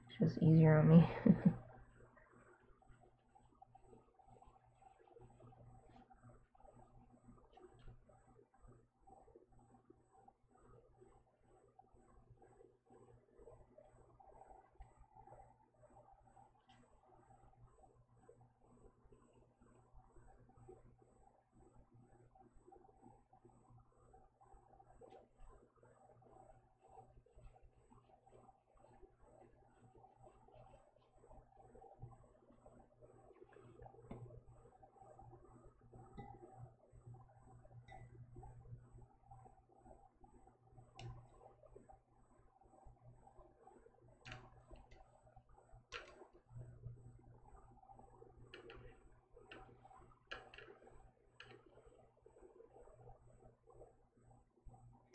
it's just easier on me.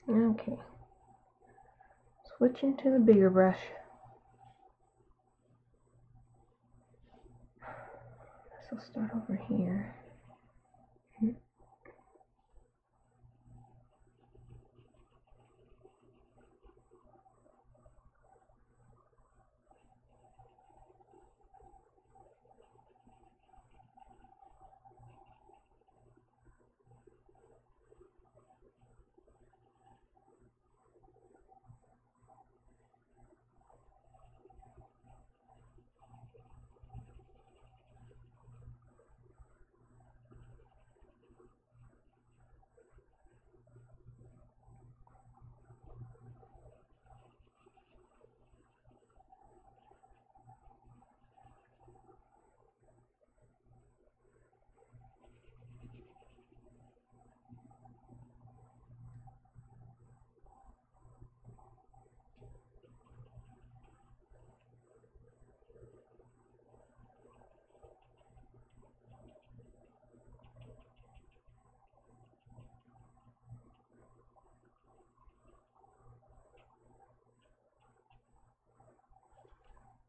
Okay, switching to the bigger brush. So start over here.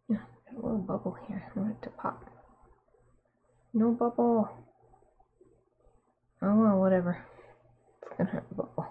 Yeah, got a little bubble here. I want it to pop. No bubble. Oh well, whatever. It's gonna have a bubble.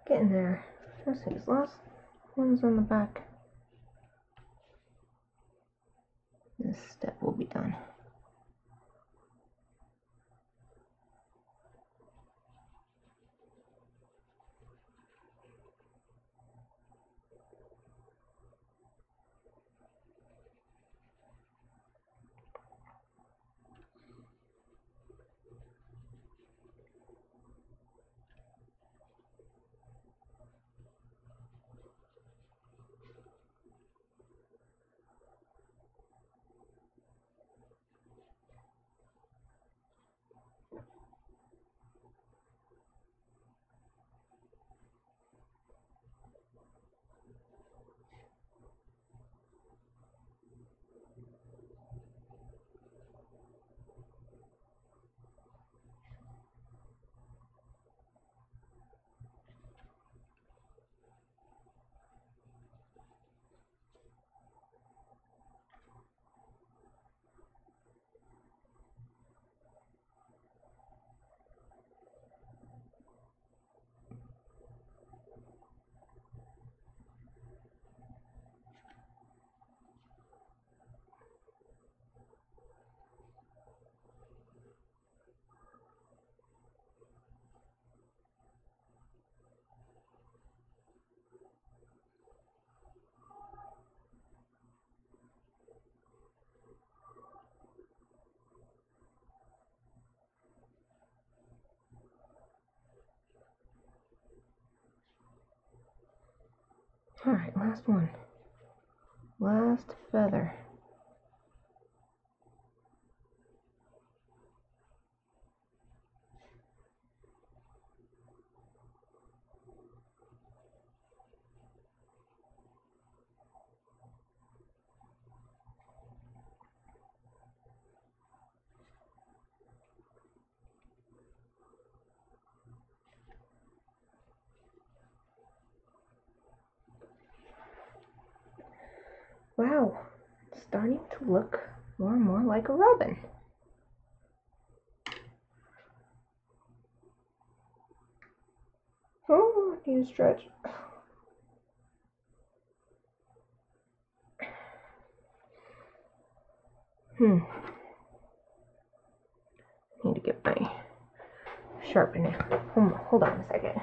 Getting there. Let's see, these last ones on the back. This step will be done. Alright, last one. Last feather. Wow, it's starting to look more and more like a robin. Oh, I need to stretch. Need to get my sharpener. Hold on a second.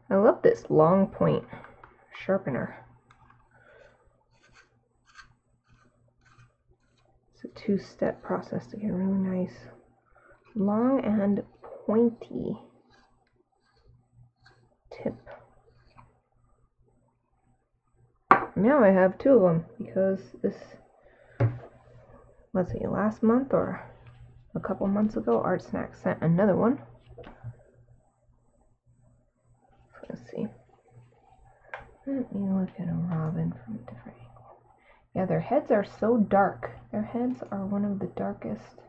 I love this long point sharpener. It's a two-step process to get a really nice long and pointy tip. Now I have two of them because this, let's see, last month or a couple months ago, Art Snack sent another one. Let's see. Let me look at a robin from a different angle. Yeah, their heads are so dark. Their heads are one of the darkest.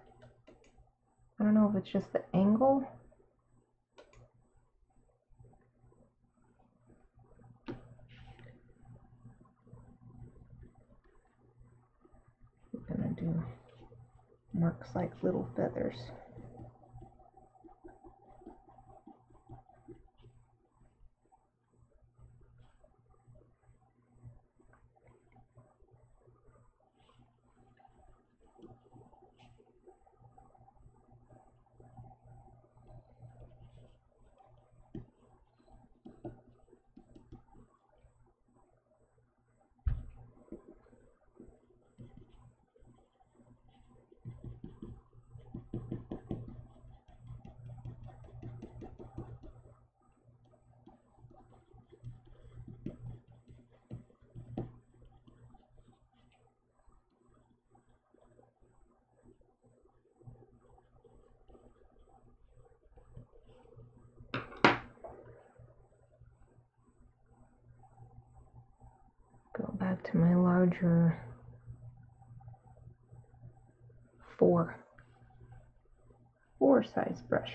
I don't know if it's just the angle. I'm gonna do marks like little feathers. back to my larger 4 size brush.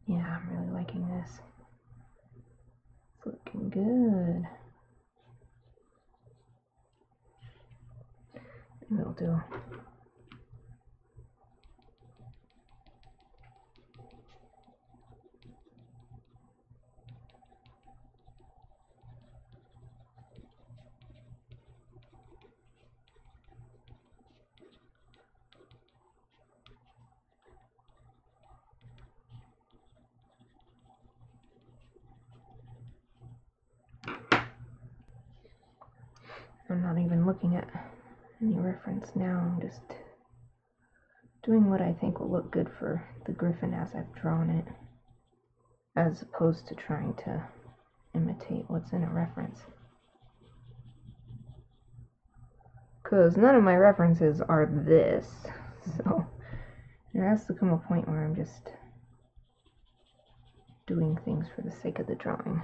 Yeah, I'm really liking this. It's looking good. It'll do. I'm not even looking at any reference now. I'm just doing what I think will look good for the Gryphon as I've drawn it, as opposed to trying to imitate what's in a reference. Because none of my references are this, so there has to come a point where I'm just doing things for the sake of the drawing.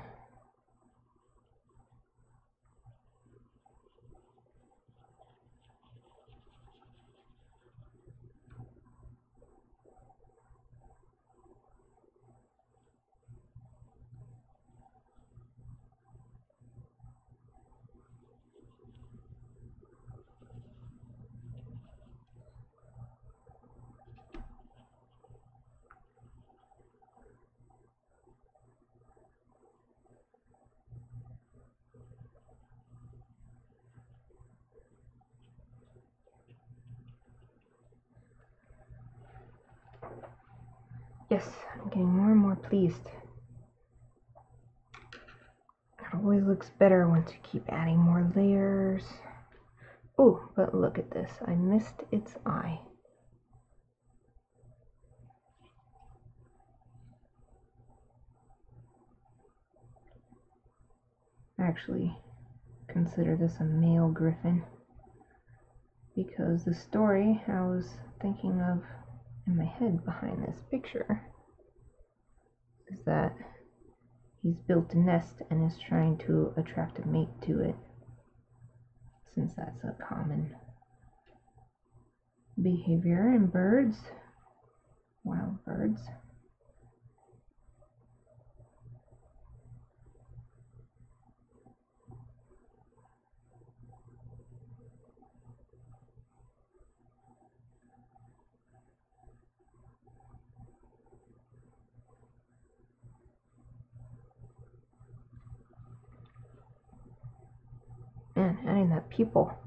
Yes, I'm getting more and more pleased. It always looks better once you keep adding more layers. Oh, but look at this. I missed its eye. I actually consider this a male Gryphon because the story I was thinking of in my head behind this picture is that he's built a nest and is trying to attract a mate to it, since that's a common behavior in birds, wild birds. And adding that pupil,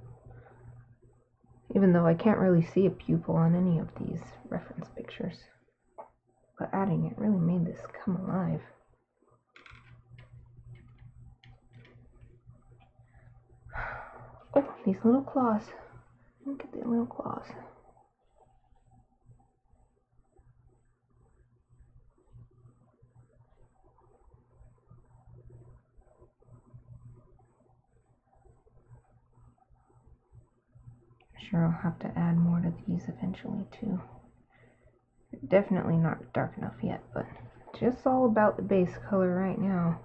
even though I can't really see a pupil on any of these reference pictures, but adding it really made this come alive. Oh, these little claws. Look at the little claws. sure I'll have to add more to these eventually too. Definitely not dark enough yet, but just all about the base color right now.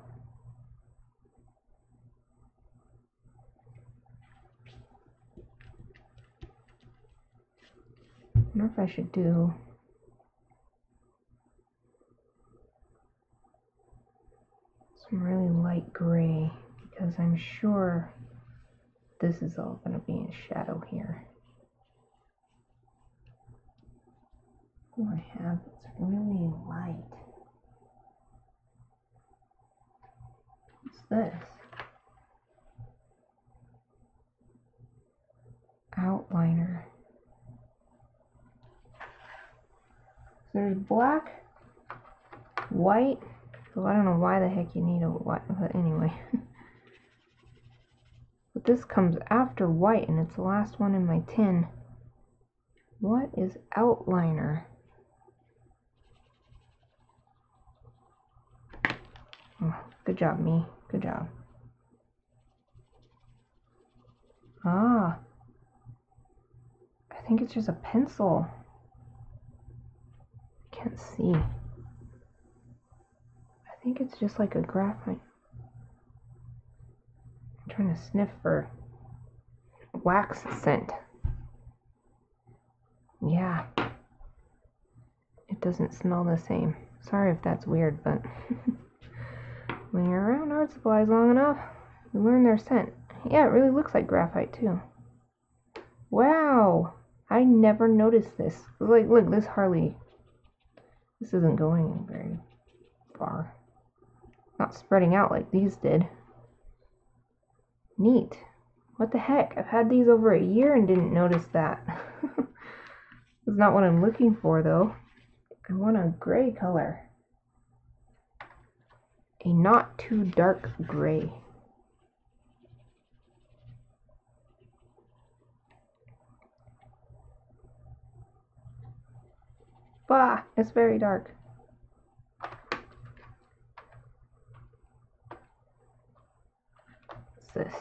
I wonder if I should do some really light gray, because I'm sure this is all going to be in shadow here. What do I have that's really light? What's this? Outliner. So there's black, white, so I don't know why the heck you need a white, but anyway. But this comes after white, and it's the last one in my tin. What is outliner? Oh, good job, me. Good job. Ah, I think it's just a pencil. I can't see. I think it's just like a graphite. I'm trying to sniff for wax scent. Yeah, it doesn't smell the same. Sorry if that's weird, but when you're around art supplies long enough, you learn their scent. Yeah, it really looks like graphite too. Wow, I never noticed this. Like, look, this isn't going very far. Not spreading out like these did. Neat. What the heck? I've had these over a year and didn't notice that. That's not what I'm looking for though. I want a gray color. A not too dark gray. Bah, it's very dark. What's this?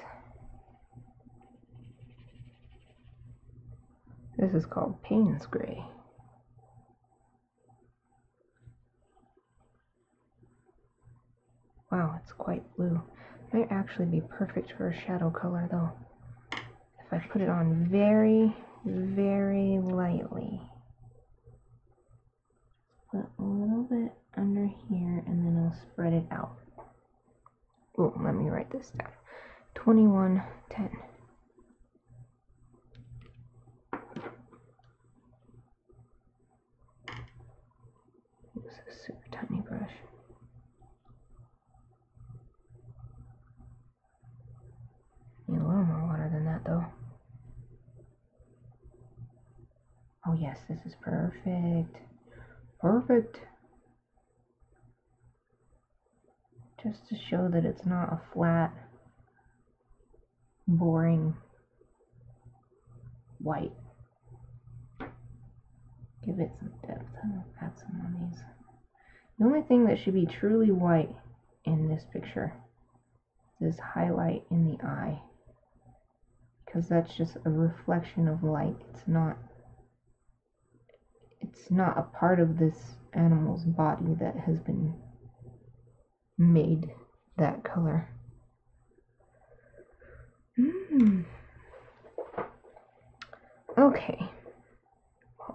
This is called Payne's Gray. Wow, it's quite blue. Might actually be perfect for a shadow color though. If I put it on very, very lightly. Put a little bit under here and then I'll spread it out. Oh, let me write this down. 2110. Use a super tiny brush. Need a little more water than that though. Oh yes, this is perfect. Perfect. Just to show that it's not a flat, boring white. Give it some depth. I'll add some on these. The only thing that should be truly white in this picture is this highlight in the eye, because that's just a reflection of light. It's not a part of this animal's body that has been made that color. Okay.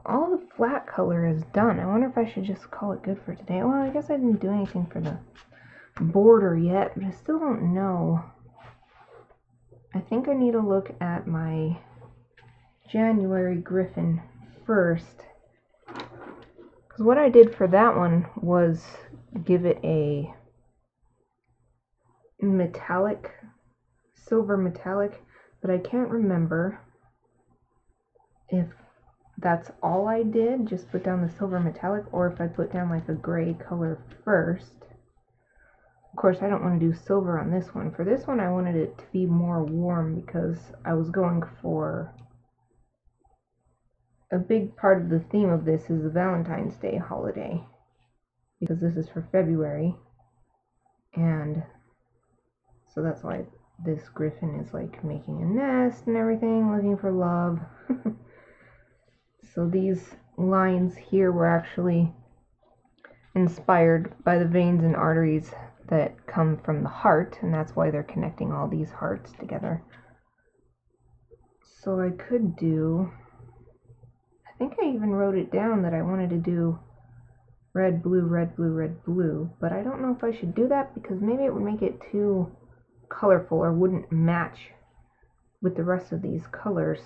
All the flat color is done. I wonder if I should just call it good for today. Well, I guess I didn't do anything for the border yet, but I still don't know. I think I need to look at my January Gryphon first. Because what I did for that one was give it a metallic, silver metallic, but I can't remember if that's all I did, just put down the silver metallic, or if I put down like a gray color first. Of course, I don't want to do silver on this one. For this one, I wanted it to be more warm because I was going for a big part of the theme of this is the Valentine's Day holiday, because this is for February, and so that's why this griffin is like making a nest and everything, looking for love. So these lines here were actually inspired by the veins and arteries that come from the heart, and that's why they're connecting all these hearts together. So I could do, I think I even wrote it down that I wanted to do red, blue, red, blue, red, blue, but I don't know if I should do that because maybe it would make it too colorful or wouldn't match with the rest of these colors.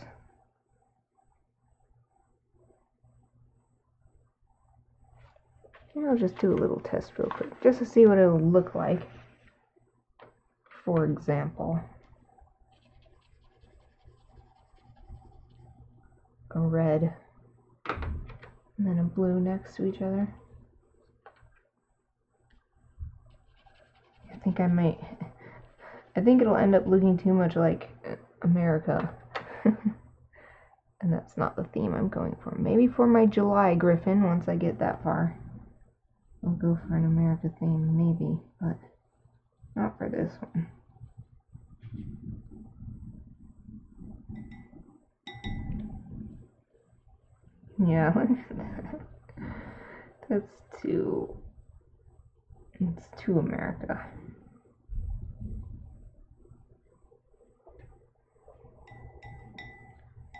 Maybe I'll just do a little test real quick just to see what it'll look like. For example, a red and then a blue next to each other. I think it'll end up looking too much like America. And that's not the theme I'm going for. Maybe for my July Gryphon, once I get that far, I'll go for an America theme, maybe, but not for this one. Yeah, that's too, it's too America.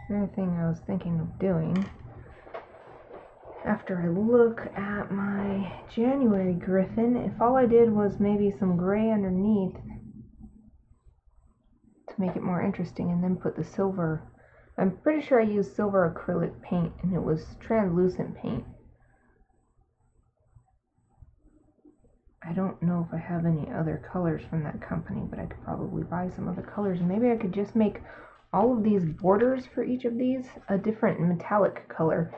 Another thing I was thinking of doing, after I look at my January Gryphon, if all I did was maybe some gray underneath to make it more interesting and then put the silver. I'm pretty sure I used silver acrylic paint and it was translucent paint. I don't know if I have any other colors from that company, but I could probably buy some other colors, and maybe I could just make all of these borders for each of these a different metallic color,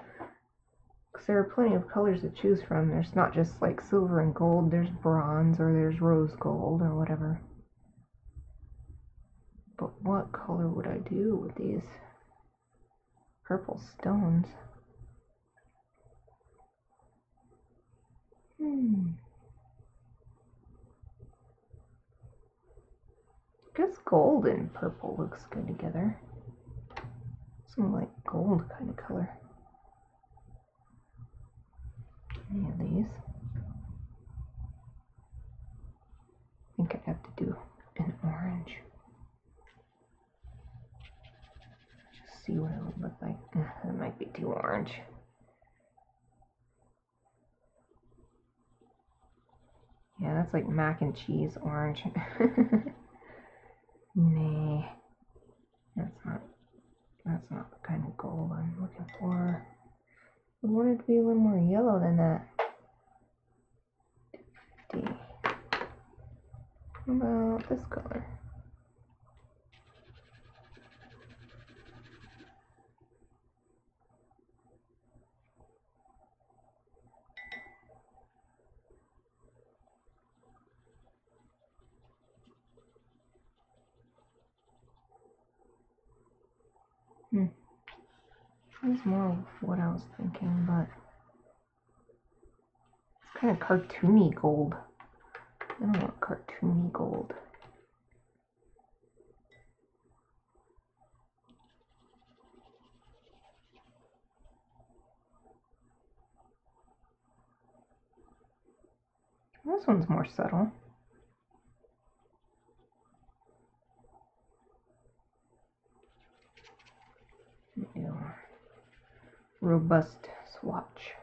because there are plenty of colors to choose from. There's not just like silver and gold, there's bronze or there's rose gold or whatever. But what color would I do with these purple stones? I guess gold and purple looks good together. Some like gold kind of color. Any of these? I think I'd have to do an orange. Just see what it would look like. That might be too orange. Yeah, that's like mac and cheese orange. Nah, that's not the kind of gold I'm looking for. I want it to be a little more yellow than that. 50. How about this color? That's more of what I was thinking, but it's kind of cartoony gold. I don't want cartoony gold. This one's more subtle. Ew. Robust swatch.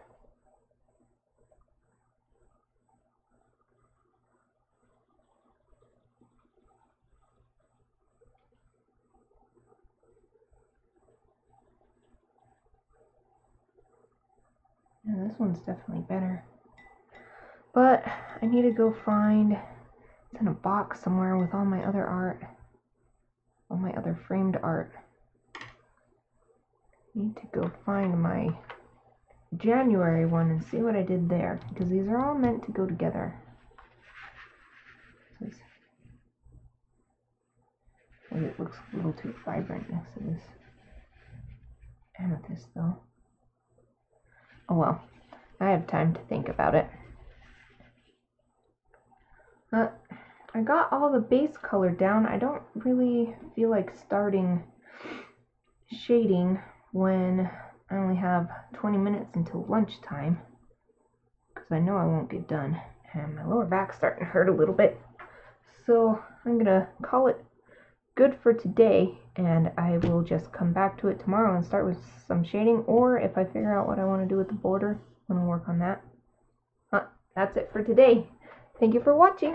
Yeah, this one's definitely better. But I need to go find, it's in a box somewhere with all my other art, all my other framed art. I need to go find my January one and see what I did there, because these are all meant to go together. Maybe it looks a little too vibrant next to this amethyst though. Oh well, I have time to think about it. I got all the base color down. I don't really feel like starting shading when I only have 20 minutes until lunchtime, because I know I won't get done, and my lower back's starting to hurt a little bit. So I'm gonna call it good for today, and I will just come back to it tomorrow and start with some shading, or if I figure out what I want to do with the border, I'm gonna work on that. That's it for today. Thank you for watching.